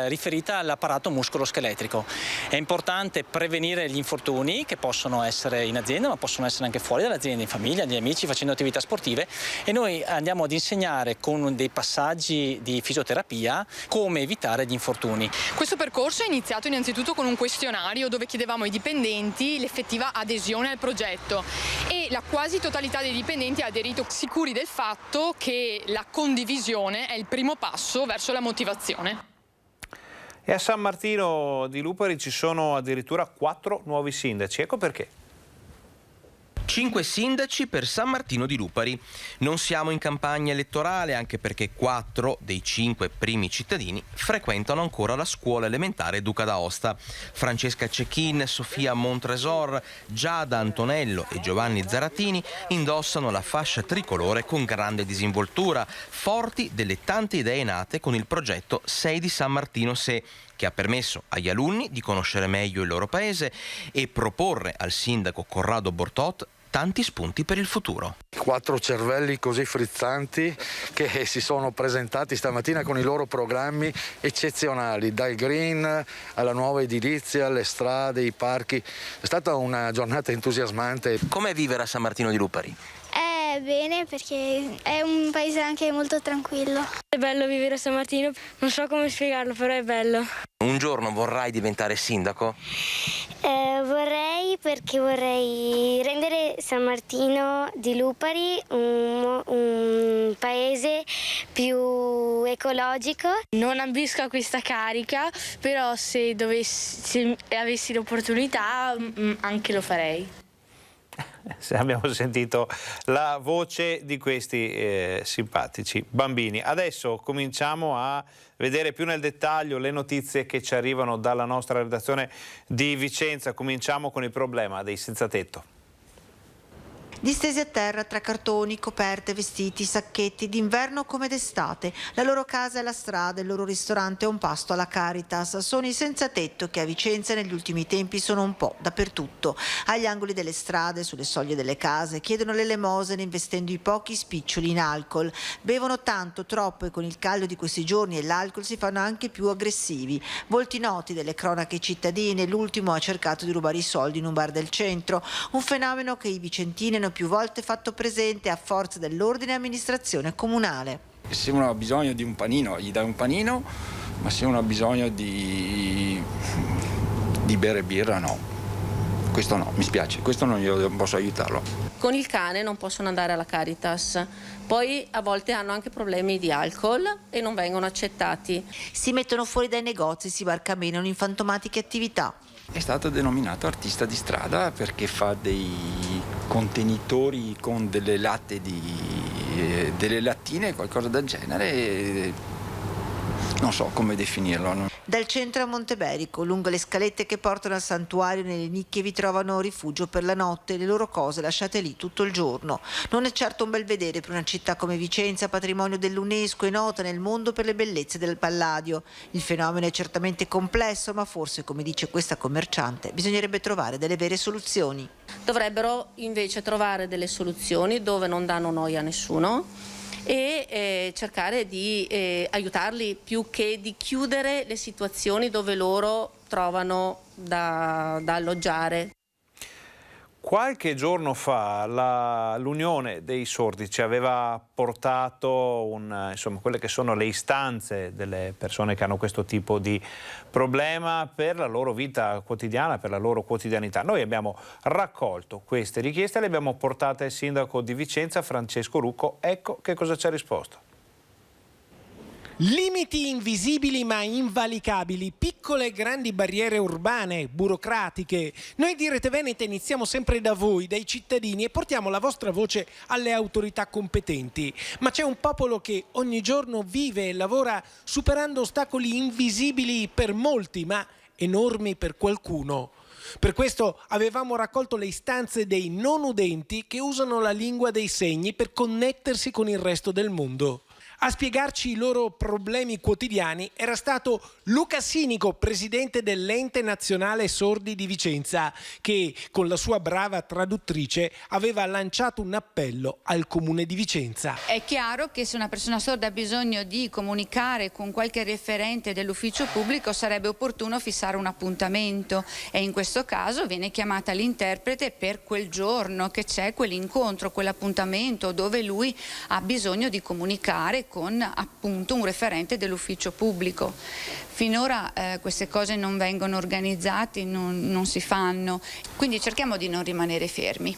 riferita all'apparato muscoloscheletrico. È importante prevenire gli infortuni che possono essere in azienda ma possono essere anche fuori dall'azienda, in famiglia, agli amici, facendo attività sportive, e noi andiamo ad insegnare con dei passaggi di fisioterapia come evitare gli infortuni. Questo percorso è iniziato innanzitutto con un questionario dove chiedevamo ai dipendenti l'effettiva adesione al progetto, e la quasi totalità dei dipendenti ha aderito, sicuri del fatto che la condivisione è il primo passo verso la motivazione. E a San Martino di Lupari ci sono addirittura 4 nuovi sindaci, ecco perché. 5 sindaci per San Martino di Lupari. Non siamo in campagna elettorale, anche perché 4 dei 5 primi cittadini frequentano ancora la scuola elementare Duca d'Aosta. Francesca Cecchin, Sofia Montresor, Giada Antonello e Giovanni Zaratini indossano la fascia tricolore con grande disinvoltura, forti delle tante idee nate con il progetto 6 di San Martino Se, che ha permesso agli alunni di conoscere meglio il loro paese e proporre al sindaco Corrado Bortot tanti spunti per il futuro. 4 cervelli così frizzanti che si sono presentati stamattina con i loro programmi eccezionali, dal green alla nuova edilizia, alle strade, i parchi. È stata una giornata entusiasmante. Com'è vivere a San Martino di Lupari? Bene, perché è un paese anche molto tranquillo. È bello vivere a San Martino, non so come spiegarlo, però è bello. Un giorno vorrai diventare sindaco? Vorrei, perché vorrei rendere San Martino di Lupari un paese più ecologico. Non ambisco a questa carica, però se avessi l'opportunità anche lo farei. Abbiamo sentito la voce di questi simpatici bambini. Adesso cominciamo a vedere più nel dettaglio le notizie che ci arrivano dalla nostra redazione di Vicenza. Cominciamo con il problema dei senzatetto. Distesi a terra tra cartoni, coperte, vestiti, sacchetti, d'inverno come d'estate. La loro casa è la strada, il loro ristorante è un pasto alla Caritas. Sono i senza tetto che a Vicenza negli ultimi tempi sono un po' dappertutto. Agli angoli delle strade, sulle soglie delle case, chiedono l'elemosina investendo i pochi spiccioli in alcol. Bevono tanto, troppo e con il caldo di questi giorni e l'alcol si fanno anche più aggressivi. Volti noti delle cronache cittadine, l'ultimo ha cercato di rubare i soldi in un bar del centro. Un fenomeno che i vicentini hanno più volte fatto presente a forza dell'ordine e amministrazione comunale. Se uno ha bisogno di un panino, gli dai un panino, ma se uno ha bisogno di bere birra, no. Questo no, mi spiace, questo non io posso aiutarlo. Con il cane non possono andare alla Caritas, poi a volte hanno anche problemi di alcol e non vengono accettati. Si mettono fuori dai negozi, si barcamenano in fantomatiche attività. È stato denominato artista di strada perché fa dei contenitori con delle latte delle lattine, qualcosa del genere. Non so come definirlo. Dal centro a Monteberico, lungo le scalette che portano al santuario, nelle nicchie vi trovano rifugio per la notte, le loro cose lasciate lì tutto il giorno. Non è certo un bel vedere per una città come Vicenza, patrimonio dell'UNESCO e nota nel mondo per le bellezze del Palladio. Il fenomeno è certamente complesso, ma forse, come dice questa commerciante, bisognerebbe trovare delle vere soluzioni. Dovrebbero invece trovare delle soluzioni dove non danno noia a nessuno e cercare di aiutarli più che di chiudere le situazioni dove loro trovano da alloggiare. Qualche giorno fa l'Unione dei Sordi ci aveva portato insomma, quelle che sono le istanze delle persone che hanno questo tipo di problema per la loro vita quotidiana, per la loro quotidianità. Noi abbiamo raccolto queste richieste e le abbiamo portate al sindaco di Vicenza, Francesco Rucco. Ecco che cosa ci ha risposto. Limiti invisibili ma invalicabili, piccole e grandi barriere urbane, burocratiche. Noi di Rete Veneta iniziamo sempre da voi, dai cittadini, e portiamo la vostra voce alle autorità competenti. Ma c'è un popolo che ogni giorno vive e lavora superando ostacoli invisibili per molti, ma enormi per qualcuno. Per questo avevamo raccolto le istanze dei non udenti che usano la lingua dei segni per connettersi con il resto del mondo. A spiegarci i loro problemi quotidiani era stato Luca Sinico, presidente dell'Ente Nazionale Sordi di Vicenza, che con la sua brava traduttrice aveva lanciato un appello al comune di Vicenza. È chiaro che se una persona sorda ha bisogno di comunicare con qualche referente dell'ufficio pubblico sarebbe opportuno fissare un appuntamento e in questo caso viene chiamata l'interprete per quel giorno che c'è quell'incontro, quell'appuntamento dove lui ha bisogno di comunicare con appunto un referente dell'ufficio pubblico. Finora queste cose non vengono organizzate, non si fanno, quindi cerchiamo di non rimanere fermi.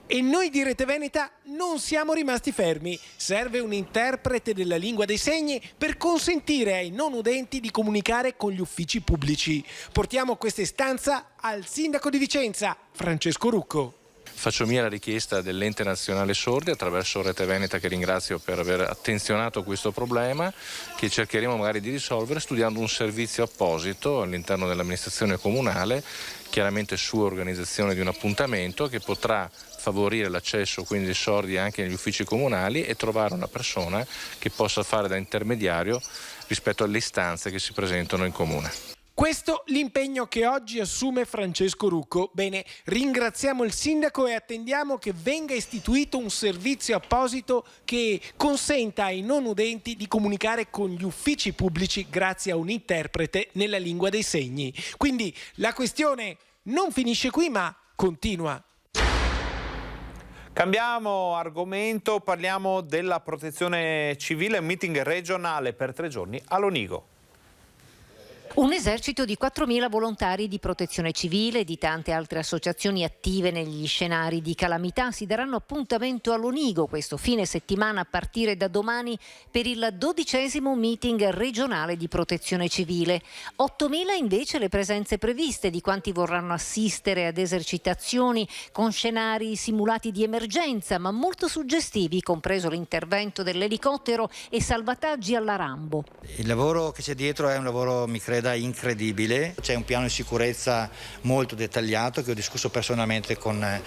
E noi di Rete Veneta non siamo rimasti fermi. Serve un interprete della lingua dei segni per consentire ai non udenti di comunicare con gli uffici pubblici. Portiamo questa istanza al sindaco di Vicenza, Francesco Rucco. Faccio mia la richiesta dell'Ente Nazionale Sordi attraverso Rete Veneta, che ringrazio per aver attenzionato questo problema, che cercheremo magari di risolvere studiando un servizio apposito all'interno dell'amministrazione comunale, chiaramente su organizzazione di un appuntamento che potrà favorire l'accesso quindi dei sordi anche negli uffici comunali e trovare una persona che possa fare da intermediario rispetto alle istanze che si presentano in comune. Questo l'impegno che oggi assume Francesco Rucco. Bene, ringraziamo il sindaco e attendiamo che venga istituito un servizio apposito che consenta ai non udenti di comunicare con gli uffici pubblici grazie a un interprete nella lingua dei segni. Quindi la questione non finisce qui, ma continua. Cambiamo argomento, parliamo della protezione civile, meeting regionale per 3 giorni a Lonigo. Un esercito di 4.000 volontari di protezione civile e di tante altre associazioni attive negli scenari di calamità si daranno appuntamento a Lonigo questo fine settimana a partire da domani per il 12° meeting regionale di protezione civile. 8.000 invece le presenze previste di quanti vorranno assistere ad esercitazioni con scenari simulati di emergenza ma molto suggestivi, compreso l'intervento dell'elicottero e salvataggi alla Rambo. Il lavoro che c'è dietro è un lavoro, mi creda, incredibile. C'è un piano di sicurezza molto dettagliato che ho discusso personalmente con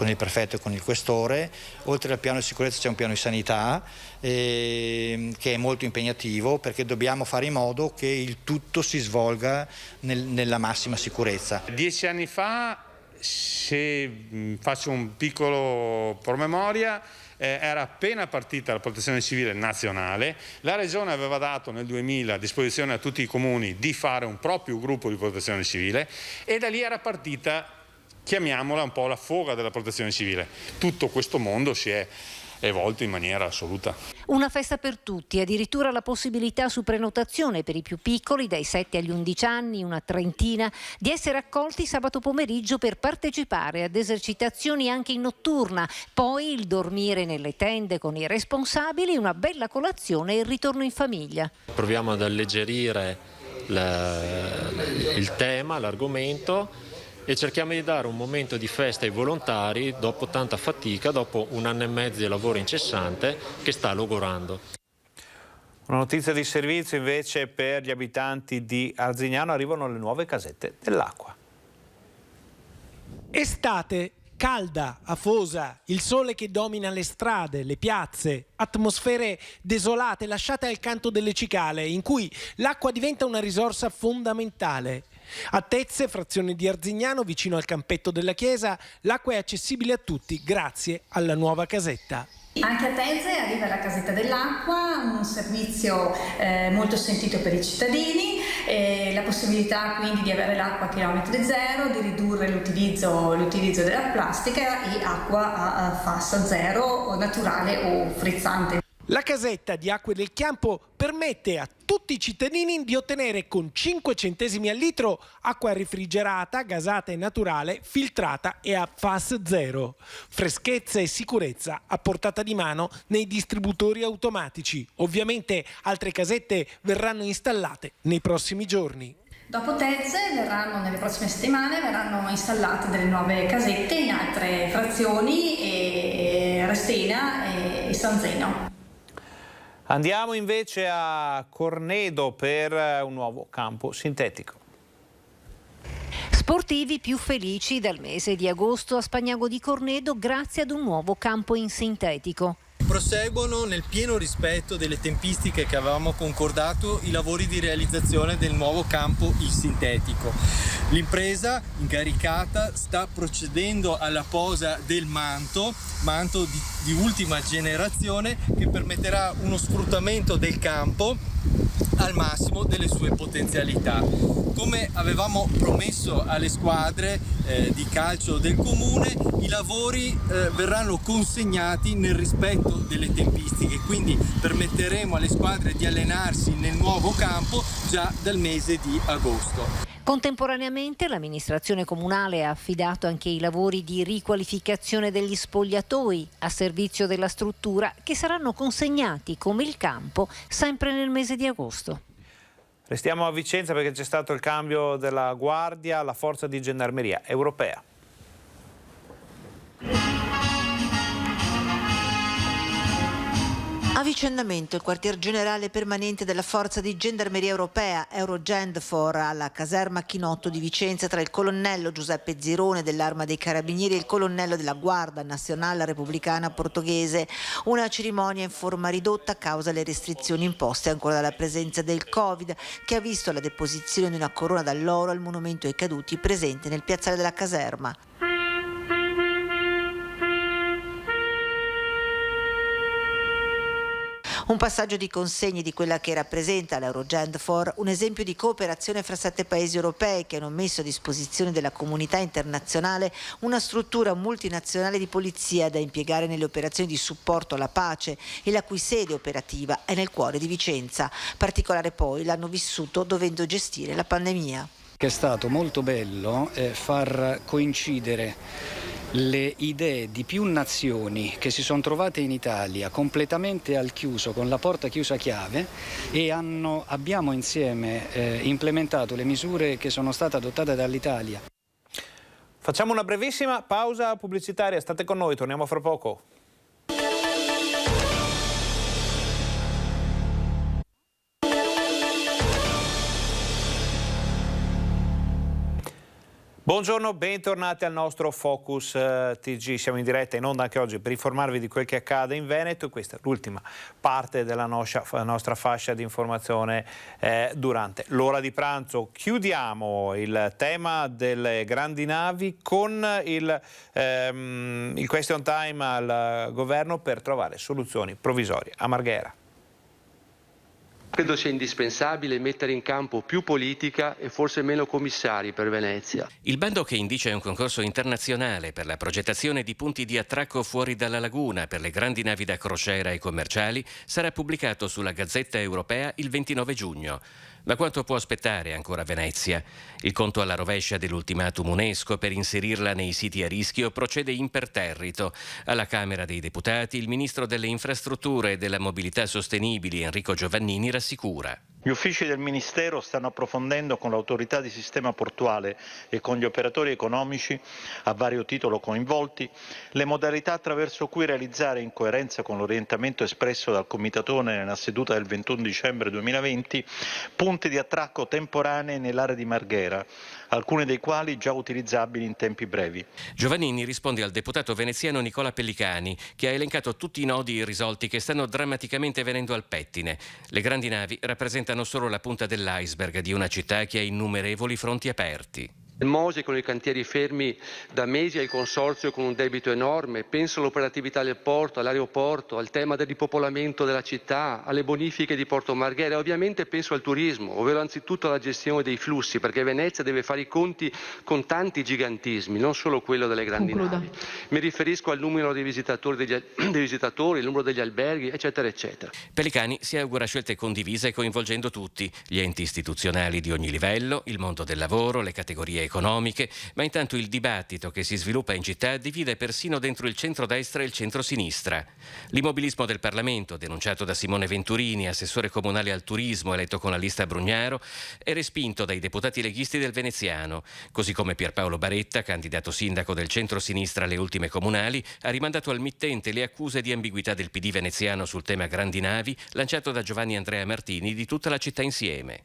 il prefetto e con il questore. Oltre al piano di sicurezza c'è un piano di sanità che è molto impegnativo, perché dobbiamo fare in modo che il tutto si svolga nella massima sicurezza. 10 anni fa, se faccio un piccolo promemoria, era appena partita la protezione civile nazionale, la Regione aveva dato nel 2000 a disposizione a tutti i comuni di fare un proprio gruppo di protezione civile e da lì era partita, chiamiamola un po' la foga della protezione civile. Tutto questo mondo si è evolto in maniera assoluta. Una festa per tutti, addirittura la possibilità su prenotazione per i più piccoli dai 7 agli 11 anni, una trentina, di essere accolti sabato pomeriggio per partecipare ad esercitazioni anche in notturna, poi il dormire nelle tende con i responsabili, una bella colazione e il ritorno in famiglia. Proviamo ad alleggerire il tema, l'argomento, e cerchiamo di dare un momento di festa ai volontari dopo tanta fatica, dopo 1 anno e mezzo di lavoro incessante che sta logorando. Una notizia di servizio invece per gli abitanti di Arzignano: arrivano le nuove casette dell'acqua. Estate calda, afosa, il sole che domina le strade, le piazze, atmosfere desolate lasciate al canto delle cicale, in cui l'acqua diventa una risorsa fondamentale. A Tezze, frazione di Arzignano, vicino al campetto della chiesa, l'acqua è accessibile a tutti grazie alla nuova casetta. Anche a Tezze arriva la casetta dell'acqua, un servizio molto sentito per i cittadini, la possibilità quindi di avere l'acqua a chilometro zero, di ridurre l'utilizzo della plastica e acqua a fassa zero, o naturale o frizzante. La casetta di Acque del Chiampo permette a tutti i cittadini di ottenere con 5 centesimi al litro acqua refrigerata, gasata e naturale, filtrata e a FAS 0. Freschezza e sicurezza a portata di mano nei distributori automatici. Ovviamente altre casette verranno installate nei prossimi giorni. Dopo Tezze nelle prossime settimane verranno installate delle nuove casette in altre frazioni, e Restena e San Zeno. Andiamo invece a Cornedo per un nuovo campo sintetico. Sportivi più felici dal mese di agosto a Spagnago di Cornedo grazie ad un nuovo campo in sintetico. Proseguono nel pieno rispetto delle tempistiche che avevamo concordato i lavori di realizzazione del nuovo campo in sintetico. L'impresa incaricata sta procedendo alla posa del manto di ultima generazione, che permetterà uno sfruttamento del campo al massimo delle sue potenzialità. Come avevamo promesso alle squadre di calcio del comune, i lavori verranno consegnati nel rispetto delle tempistiche, quindi permetteremo alle squadre di allenarsi nel nuovo campo già dal mese di agosto. Contemporaneamente l'amministrazione comunale ha affidato anche i lavori di riqualificazione degli spogliatoi a servizio della struttura, che saranno consegnati come il campo sempre nel mese di agosto. Restiamo a Vicenza perché c'è stato il cambio della guardia alla forza di gendarmeria europea. Avvicendamento, il quartier generale permanente della forza di gendarmeria europea Eurogendfor alla caserma Chinotto di Vicenza tra il colonnello Giuseppe Zirone dell'Arma dei Carabinieri e il colonnello della Guardia Nazionale Repubblicana Portoghese. Una cerimonia in forma ridotta a causa delle restrizioni imposte ancora dalla presenza del Covid, che ha visto la deposizione di una corona d'alloro al monumento ai caduti presente nel piazzale della caserma. Un passaggio di consegne di quella che rappresenta l'Eurogendfor, un esempio di cooperazione fra 7 paesi europei che hanno messo a disposizione della comunità internazionale una struttura multinazionale di polizia da impiegare nelle operazioni di supporto alla pace e la cui sede operativa è nel cuore di Vicenza. Particolare poi l'hanno vissuto dovendo gestire la pandemia. Che è stato molto bello far coincidere le idee di più nazioni che si sono trovate in Italia completamente al chiuso, con la porta chiusa a chiave, e abbiamo insieme implementato le misure che sono state adottate dall'Italia. Facciamo una brevissima pausa pubblicitaria, state con noi, torniamo fra poco. Buongiorno, bentornati al nostro Focus TG. Siamo in diretta in onda anche oggi per informarvi di quel che accade in Veneto e questa è l'ultima parte della nostra fascia di informazione durante l'ora di pranzo. Chiudiamo il tema delle grandi navi con il question time al governo per trovare soluzioni provvisorie a Marghera. Credo sia indispensabile mettere in campo più politica e forse meno commissari per Venezia. Il bando che indice un concorso internazionale per la progettazione di punti di attracco fuori dalla laguna per le grandi navi da crociera e commerciali sarà pubblicato sulla Gazzetta Europea il 29 giugno. Ma quanto può aspettare ancora Venezia? Il conto alla rovescia dell'ultimatum UNESCO per inserirla nei siti a rischio procede imperterrito. Alla Camera dei Deputati il ministro delle Infrastrutture e della Mobilità Sostenibili Enrico Giovannini rassicura. Gli uffici del Ministero stanno approfondendo con l'autorità di sistema portuale e con gli operatori economici a vario titolo coinvolti le modalità attraverso cui realizzare, in coerenza con l'orientamento espresso dal Comitatone nella seduta del 21 dicembre 2020, punti di attracco temporanei nell'area di Marghera, alcuni dei quali già utilizzabili in tempi brevi. Giovannini risponde al deputato veneziano Nicola Pellicani, che ha elencato tutti i nodi irrisolti che stanno drammaticamente venendo al pettine. Le grandi navi rappresentano solo la punta dell'iceberg di una città che ha innumerevoli fronti aperti. Il Mose con i cantieri fermi da mesi al consorzio con un debito enorme, penso all'operatività del porto, all'aeroporto, al tema del ripopolamento della città, alle bonifiche di Porto Marghera e ovviamente penso al turismo, ovvero anzitutto alla gestione dei flussi, perché Venezia deve fare i conti con tanti gigantismi, non solo quello delle grandi navi. Mi riferisco al numero dei visitatori, il numero degli alberghi, eccetera, eccetera. Pellicani si augura scelte condivise coinvolgendo tutti, gli enti istituzionali di ogni livello, il mondo del lavoro, le categorie economiche, ma intanto il dibattito che si sviluppa in città divide persino dentro il centrodestra e il centrosinistra. L'immobilismo del Parlamento, denunciato da Simone Venturini, assessore comunale al turismo eletto con la lista Brugnaro, è respinto dai deputati leghisti del Veneziano, così come Pierpaolo Baretta, candidato sindaco del centrosinistra alle ultime comunali, ha rimandato al mittente le accuse di ambiguità del PD veneziano sul tema grandi navi lanciato da Giovanni Andrea Martini di Tutta la città insieme.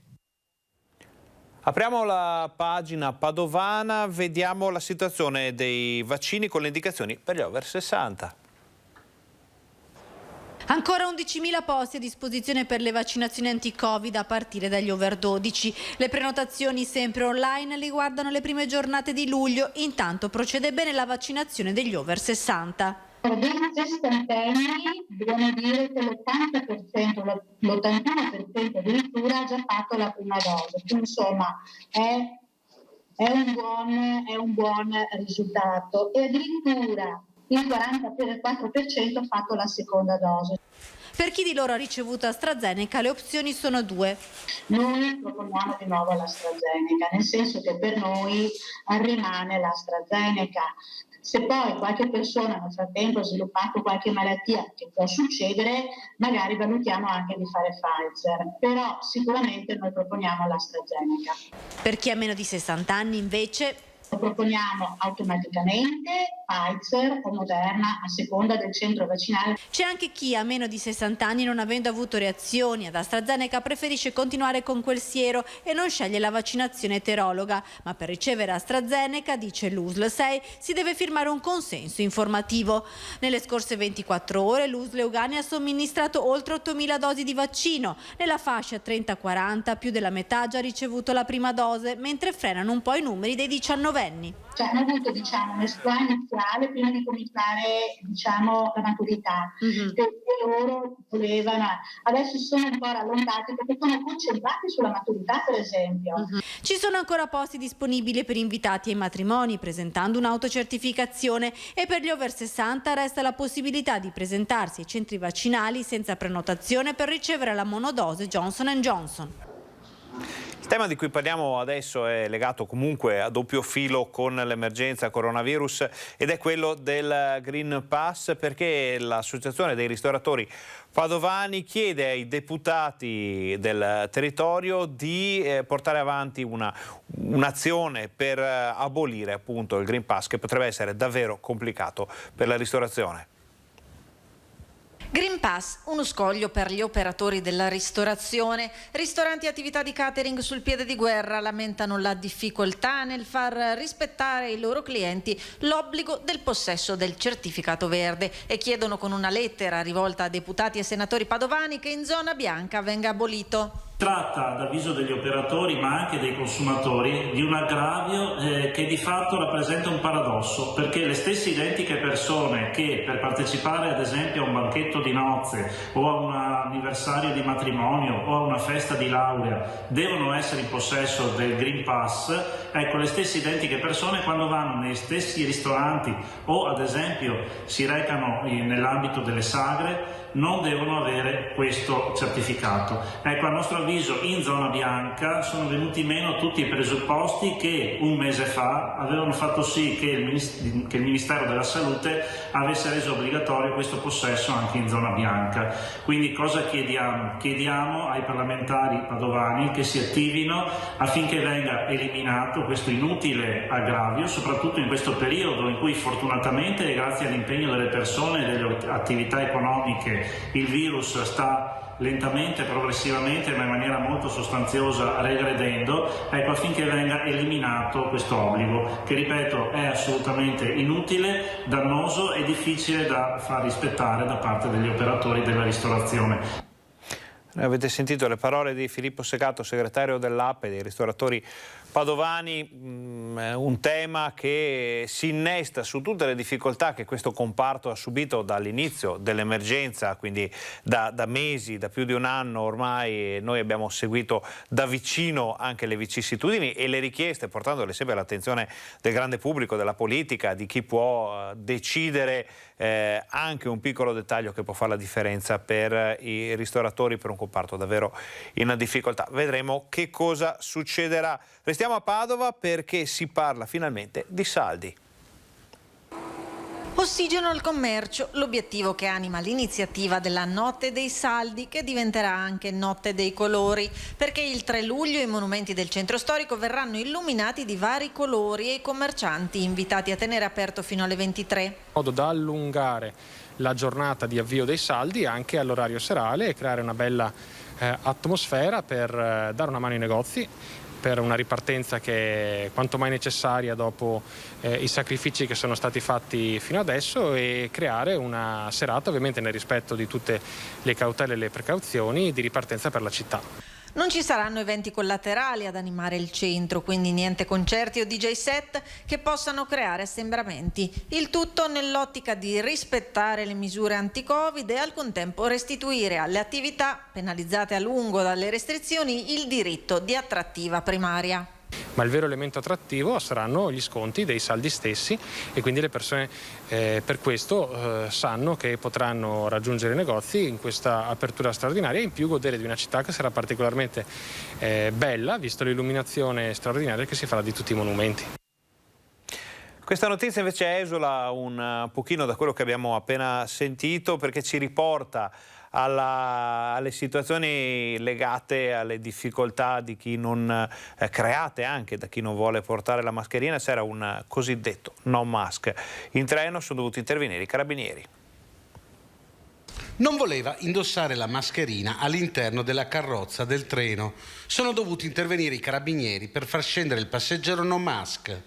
Apriamo la pagina padovana, vediamo la situazione dei vaccini con le indicazioni per gli over 60. Ancora 11.000 posti a disposizione per le vaccinazioni anti-Covid a partire dagli over 12. Le prenotazioni sempre online riguardano le prime giornate di luglio, intanto procede bene la vaccinazione degli over 60. Per dei sessantenni bisogna dire che l'80%, l'81% addirittura ha già fatto la prima dose, quindi insomma è un buon risultato e addirittura il 44% ha fatto la seconda dose. Per chi di loro ha ricevuto AstraZeneca le opzioni sono due. Noi proponiamo di nuovo l'AstraZeneca, nel senso che per noi rimane l'AstraZeneca. Se poi qualche persona nel frattempo ha sviluppato qualche malattia, che può succedere, magari valutiamo anche di fare Pfizer, però sicuramente noi proponiamo l'AstraZeneca. Per chi ha meno di 60 anni invece Lo proponiamo automaticamente Pfizer o Moderna a seconda del centro vaccinale. C'è anche chi a meno di 60 anni, non avendo avuto reazioni ad AstraZeneca, preferisce continuare con quel siero e non sceglie la vaccinazione eterologa. Ma per ricevere AstraZeneca, dice l'USL 6, si deve firmare un consenso informativo. Nelle scorse 24 ore l'USL Euganea ha somministrato oltre 8.000 dosi di vaccino. Nella fascia 30-40 più della metà ha già ricevuto la prima dose, mentre frenano un po' i numeri dei 19 diciannovenni. Cioè hanno avuto un'esplora iniziale prima di cominciare la maturità, perché loro volevano, adesso sono un po' rallentati perché sono concentrati sulla maturità, per esempio. Ci sono ancora posti disponibili per invitati ai matrimoni presentando un'autocertificazione, e per gli over 60 resta la possibilità di presentarsi ai centri vaccinali senza prenotazione per ricevere la monodose Johnson & Johnson. Il tema di cui parliamo adesso è legato comunque a doppio filo con l'emergenza coronavirus ed è quello del Green Pass, perché l'Associazione dei ristoratori padovani chiede ai deputati del territorio di portare avanti un'azione per abolire appunto il Green Pass, che potrebbe essere davvero complicato per la ristorazione. Green Pass, uno scoglio per gli operatori della ristorazione. Ristoranti e attività di catering sul piede di guerra lamentano la difficoltà nel far rispettare ai loro clienti l'obbligo del possesso del certificato verde e chiedono con una lettera rivolta a deputati e senatori padovani che in zona bianca venga abolito. Tratta, ad avviso degli operatori ma anche dei consumatori, di un aggravio che di fatto rappresenta un paradosso, perché le stesse identiche persone che per partecipare ad esempio a un banchetto di nozze o a un anniversario di matrimonio o a una festa di laurea devono essere in possesso del Green Pass, ecco, le stesse identiche persone quando vanno nei stessi ristoranti o ad esempio si recano nell'ambito delle sagre non devono avere questo certificato. Ecco, a nostro avviso in zona bianca sono venuti meno tutti i presupposti che un mese fa avevano fatto sì che il Ministero della Salute avesse reso obbligatorio questo possesso anche in zona bianca. Quindi cosa chiediamo? Chiediamo ai parlamentari padovani che si attivino affinché venga eliminato questo inutile aggravio, soprattutto in questo periodo in cui fortunatamente e grazie all'impegno delle persone e delle attività economiche il virus sta lentamente, progressivamente, ma in maniera molto sostanziosa regredendo, ecco, affinché venga eliminato questo obbligo, che ripeto è assolutamente inutile, dannoso e difficile da far rispettare da parte degli operatori della ristorazione. Avete sentito le parole di Filippo Segato, segretario dell'APE dei ristoratori padovani, un tema che si innesta su tutte le difficoltà che questo comparto ha subito dall'inizio dell'emergenza, quindi da mesi, da più di un anno ormai. Noi abbiamo seguito da vicino anche le vicissitudini e le richieste, portandole sempre all'attenzione del grande pubblico, della politica, di chi può decidere anche un piccolo dettaglio che può fare la differenza per i ristoratori, per un comparto davvero in difficoltà. Vedremo che cosa succederà. Restiamo a Padova perché si parla finalmente di saldi. Ossigeno al commercio, l'obiettivo che anima l'iniziativa della Notte dei Saldi, che diventerà anche Notte dei Colori, perché il 3 luglio i monumenti del centro storico verranno illuminati di vari colori e i commercianti invitati a tenere aperto fino alle 23. In modo da allungare la giornata di avvio dei saldi anche all'orario serale e creare una bella atmosfera per dare una mano ai negozi, per una ripartenza che è quanto mai necessaria dopo i sacrifici che sono stati fatti fino adesso, e creare una serata, ovviamente nel rispetto di tutte le cautele e le precauzioni, di ripartenza per la città. Non ci saranno eventi collaterali ad animare il centro, quindi niente concerti o DJ set che possano creare assembramenti. Il tutto nell'ottica di rispettare le misure anti-Covid e al contempo restituire alle attività penalizzate a lungo dalle restrizioni il diritto di attrattiva primaria. Ma il vero elemento attrattivo saranno gli sconti dei saldi stessi, e quindi le persone per questo sanno che potranno raggiungere i negozi in questa apertura straordinaria e in più godere di una città che sarà particolarmente bella, visto l'illuminazione straordinaria che si farà di tutti i monumenti. Questa notizia invece esula un pochino da quello che abbiamo appena sentito, perché ci riporta alle situazioni legate alle difficoltà di chi non create anche da chi non vuole portare la mascherina. C'era un cosiddetto no mask. In treno sono dovuti intervenire i carabinieri. Non voleva indossare la mascherina all'interno della carrozza del treno. Sono dovuti intervenire i carabinieri per far scendere il passeggero no mask.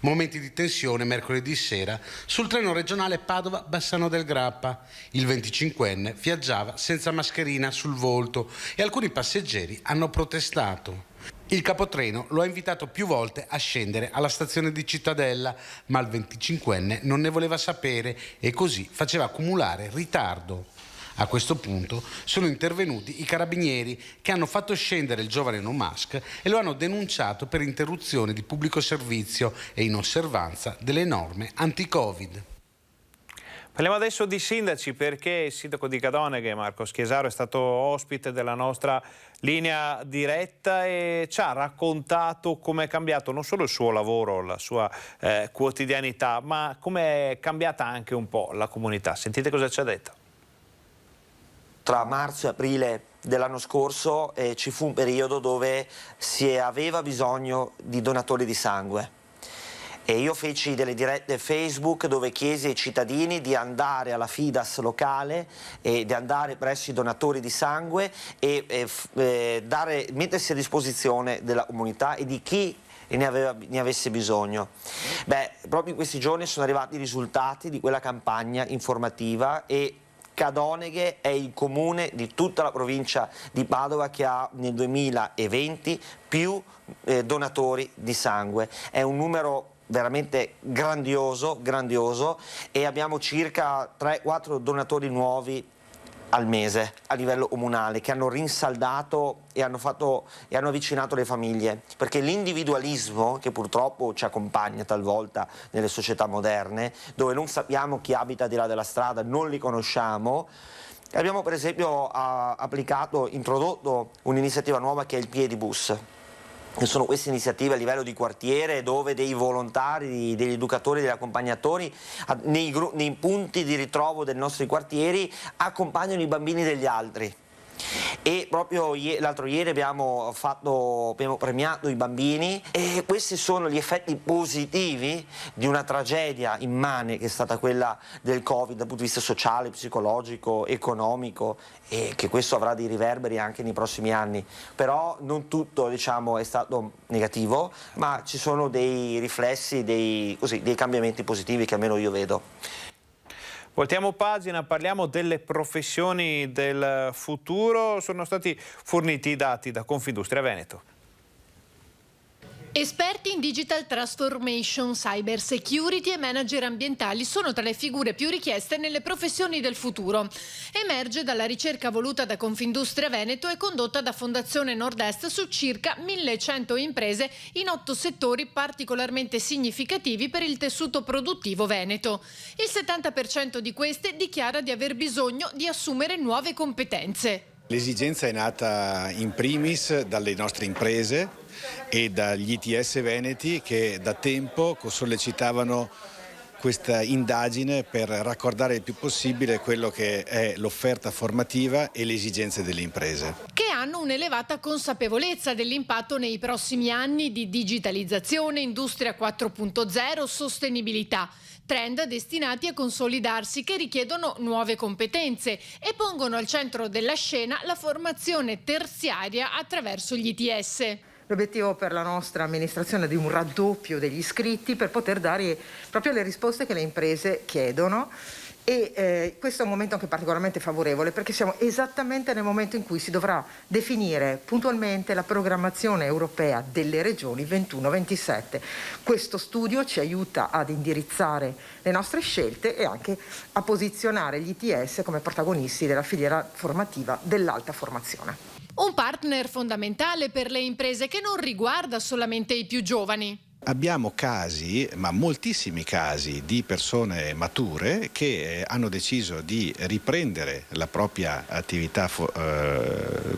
Momenti di tensione mercoledì sera sul treno regionale Padova-Bassano del Grappa. Il 25enne viaggiava senza mascherina sul volto e alcuni passeggeri hanno protestato. Il capotreno lo ha invitato più volte a scendere alla stazione di Cittadella, ma il 25enne non ne voleva sapere e così faceva accumulare ritardo. A questo punto sono intervenuti i carabinieri che hanno fatto scendere il giovane no mask e lo hanno denunciato per interruzione di pubblico servizio e inosservanza delle norme anti-Covid. Parliamo adesso di sindaci, perché il sindaco di Cadoneghe, Marco Schiesaro, è stato ospite della nostra linea diretta e ci ha raccontato come è cambiato non solo il suo lavoro, la sua quotidianità, ma come è cambiata anche un po' la comunità. Sentite cosa ci ha detto. Tra marzo e aprile dell'anno scorso ci fu un periodo dove si aveva bisogno di donatori di sangue. E io feci delle dirette Facebook dove chiesi ai cittadini di andare alla Fidas locale e di andare presso i donatori di sangue e mettersi a disposizione della comunità e di chi ne avesse bisogno. Proprio in questi giorni sono arrivati i risultati di quella campagna informativa e Cadoneghe è il comune di tutta la provincia di Padova che ha nel 2020 più donatori di sangue. È un numero veramente grandioso e abbiamo circa 3-4 donatori nuovi al mese a livello comunale che hanno rinsaldato e hanno avvicinato le famiglie, perché l'individualismo che purtroppo ci accompagna talvolta nelle società moderne, dove non sappiamo chi abita di là della strada, non li conosciamo. Abbiamo per esempio introdotto un'iniziativa nuova che è il Piedibus. Che sono queste iniziative a livello di quartiere dove dei volontari, degli educatori, degli accompagnatori nei punti di ritrovo dei nostri quartieri accompagnano i bambini degli altri. E proprio l'altro ieri abbiamo premiato i bambini e questi sono gli effetti positivi di una tragedia immane che è stata quella del Covid dal punto di vista sociale, psicologico, economico, e che questo avrà dei riverberi anche nei prossimi anni. Però non tutto è stato negativo, ma ci sono dei riflessi, dei cambiamenti positivi che almeno io vedo. Voltiamo pagina, parliamo delle professioni del futuro. Sono stati forniti i dati da Confindustria Veneto. Esperti in digital transformation, cyber security e manager ambientali sono tra le figure più richieste nelle professioni del futuro. Emerge dalla ricerca voluta da Confindustria Veneto e condotta da Fondazione Nord-Est su circa 1100 imprese in 8 settori particolarmente significativi per il tessuto produttivo veneto. Il 70% di queste dichiara di aver bisogno di assumere nuove competenze. L'esigenza è nata in primis dalle nostre imprese e dagli ITS veneti che da tempo sollecitavano questa indagine per raccordare il più possibile quello che è l'offerta formativa e le esigenze delle imprese. Che hanno un'elevata consapevolezza dell'impatto nei prossimi anni di digitalizzazione, industria 4.0, sostenibilità. Trend destinati a consolidarsi che richiedono nuove competenze e pongono al centro della scena la formazione terziaria attraverso gli ITS. L'obiettivo per la nostra amministrazione è di un raddoppio degli iscritti per poter dare proprio le risposte che le imprese chiedono e questo è un momento anche particolarmente favorevole perché siamo esattamente nel momento in cui si dovrà definire puntualmente la programmazione europea delle regioni 21-27. Questo studio ci aiuta ad indirizzare le nostre scelte e anche a posizionare gli ITS come protagonisti della filiera formativa dell'alta formazione. Un partner fondamentale per le imprese che non riguarda solamente i più giovani. Abbiamo casi, ma moltissimi casi, di persone mature che hanno deciso di riprendere la propria attività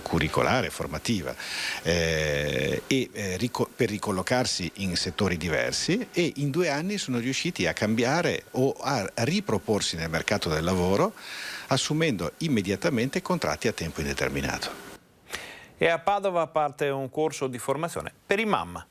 curricolare, formativa, per ricollocarsi in settori diversi e in 2 anni sono riusciti a cambiare o a riproporsi nel mercato del lavoro assumendo immediatamente contratti a tempo indeterminato. E a Padova parte un corso di formazione per i imam.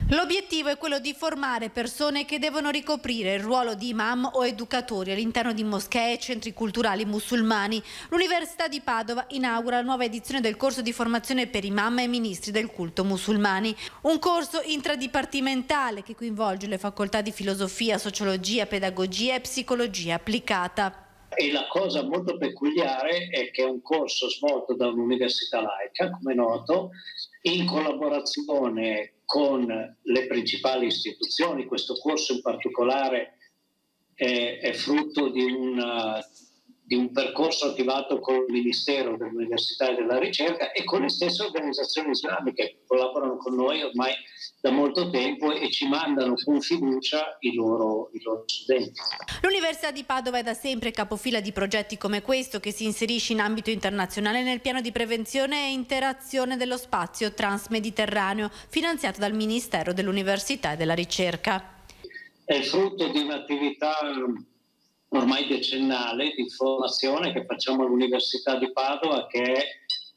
L'obiettivo è quello di formare persone che devono ricoprire il ruolo di imam o educatori all'interno di moschee e centri culturali musulmani. L'Università di Padova inaugura la nuova edizione del corso di formazione per imam e ministri del culto musulmani. Un corso intradipartimentale che coinvolge le facoltà di filosofia, sociologia, pedagogia e psicologia applicata. E la cosa molto peculiare è che è un corso svolto da un'università laica, come noto, in collaborazione con le principali istituzioni. Questo corso in particolare è frutto di un percorso attivato con il Ministero dell'Università e della Ricerca e con le stesse organizzazioni islamiche che collaborano con noi ormai da molto tempo e ci mandano con fiducia i loro studenti. L'Università di Padova è da sempre capofila di progetti come questo, che si inserisce in ambito internazionale nel piano di prevenzione e interazione dello spazio transmediterraneo, finanziato dal Ministero dell'Università e della Ricerca. È il frutto di un'attività ormai decennale di formazione che facciamo all'Università di Padova, che è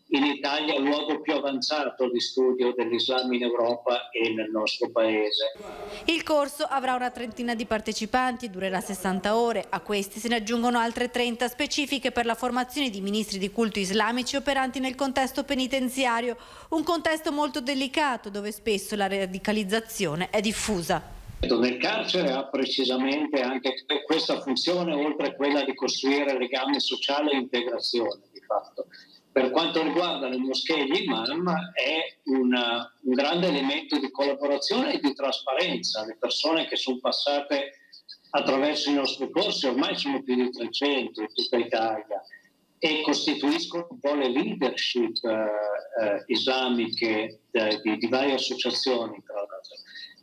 in Italia il luogo più avanzato di studio dell'Islam in Europa e nel nostro paese. Il corso avrà una trentina di partecipanti e durerà 60 ore. A questi se ne aggiungono altre 30 specifiche per la formazione di ministri di culto islamici operanti nel contesto penitenziario, un contesto molto delicato dove spesso la radicalizzazione è diffusa. Nel carcere ha precisamente anche questa funzione, oltre a quella di costruire legame sociale e integrazione di fatto. Per quanto riguarda le moschee e gli imam, è un grande elemento di collaborazione e di trasparenza. Le persone che sono passate attraverso i nostri corsi ormai sono più di 300 in tutta Italia e costituiscono un po' le leadership islamiche di varie associazioni, tra l'altro.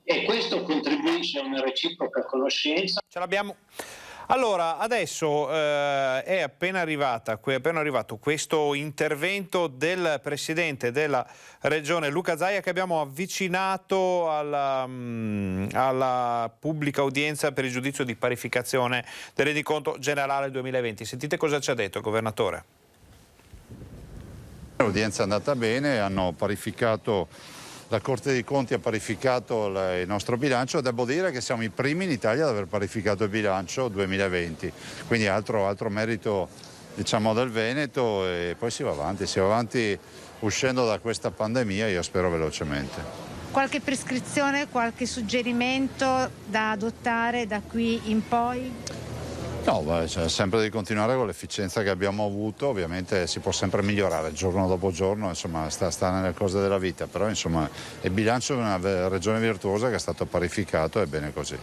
E questo contribuisce a una reciproca conoscenza. Ce l'abbiamo. Allora, adesso è appena arrivato questo intervento del Presidente della Regione Luca Zaia, che abbiamo avvicinato alla pubblica udienza per il giudizio di parificazione del rendiconto generale 2020. Sentite cosa ci ha detto il Governatore. L'udienza è andata bene, hanno parificato. La Corte dei Conti ha parificato il nostro bilancio. Devo dire che siamo i primi in Italia ad aver parificato il bilancio 2020, quindi altro merito, diciamo, del Veneto, e poi si va avanti uscendo da questa pandemia, io spero velocemente. Qualche prescrizione, qualche suggerimento da adottare da qui in poi? No, c'è sempre di continuare con l'efficienza che abbiamo avuto. Ovviamente si può sempre migliorare giorno dopo giorno, insomma sta nelle cose della vita, però insomma il bilancio è una regione virtuosa che è stato parificato e bene così.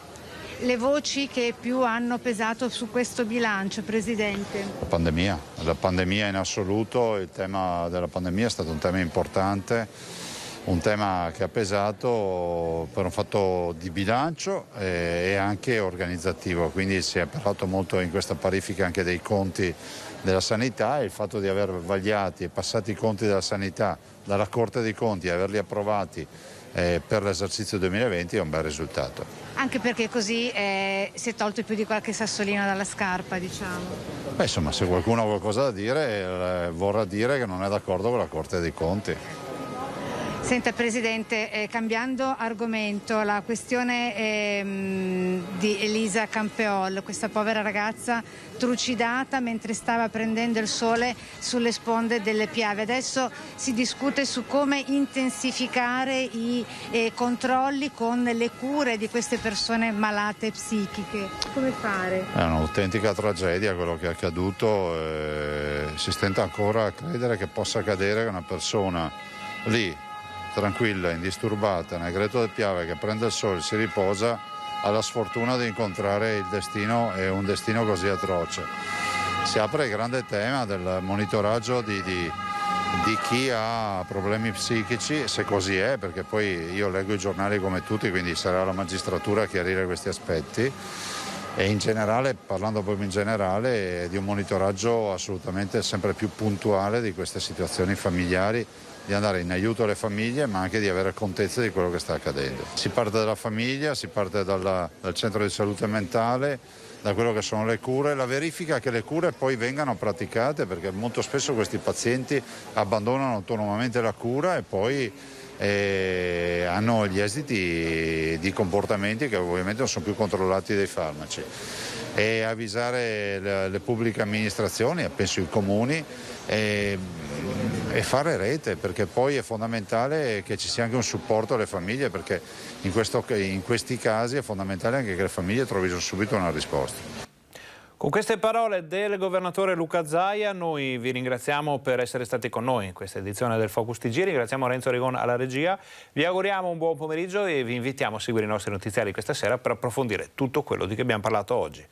Le voci che più hanno pesato su questo bilancio, Presidente? La pandemia in assoluto, il tema della pandemia è stato un tema importante. Un tema che ha pesato per un fatto di bilancio e anche organizzativo, quindi si è parlato molto in questa parifica anche dei conti della sanità, e il fatto di aver vagliati e passati i conti della sanità dalla Corte dei Conti e averli approvati per l'esercizio 2020 è un bel risultato. Anche perché così si è tolto più di qualche sassolino dalla scarpa, diciamo. Insomma, se qualcuno ha qualcosa da dire vorrà dire che non è d'accordo con la Corte dei Conti. Senta Presidente, cambiando argomento, la questione di Elisa Campeol, questa povera ragazza trucidata mentre stava prendendo il sole sulle sponde delle Piave. Adesso si discute su come intensificare i controlli con le cure di queste persone malate psichiche. Come fare? È un'autentica tragedia quello che è accaduto, si stenta ancora a credere che possa accadere che una persona lì, tranquilla, indisturbata, nel greto del Piave, che prende il sole, si riposa, ha la sfortuna di incontrare il destino, e un destino così atroce. Si apre il grande tema del monitoraggio di chi ha problemi psichici, se così è, perché poi io leggo i giornali come tutti, quindi sarà la magistratura a chiarire questi aspetti. E in generale, parlando proprio in generale, di un monitoraggio assolutamente sempre più puntuale di queste situazioni familiari, di andare in aiuto alle famiglie, ma anche di avere contezza di quello che sta accadendo. Si parte dalla famiglia, si parte dal centro di salute mentale, da quello che sono le cure, la verifica che le cure poi vengano praticate, perché molto spesso questi pazienti abbandonano autonomamente la cura e poi hanno gli esiti di comportamenti che ovviamente non sono più controllati dai farmaci. E avvisare le pubbliche amministrazioni, penso i comuni, e fare rete, perché poi è fondamentale che ci sia anche un supporto alle famiglie, perché in questi casi è fondamentale anche che le famiglie trovino subito una risposta. Con queste parole del governatore Luca Zaia noi vi ringraziamo per essere stati con noi in questa edizione del Focus TG, ringraziamo Renzo Rigon alla regia, vi auguriamo un buon pomeriggio e vi invitiamo a seguire i nostri notiziari questa sera per approfondire tutto quello di cui abbiamo parlato oggi.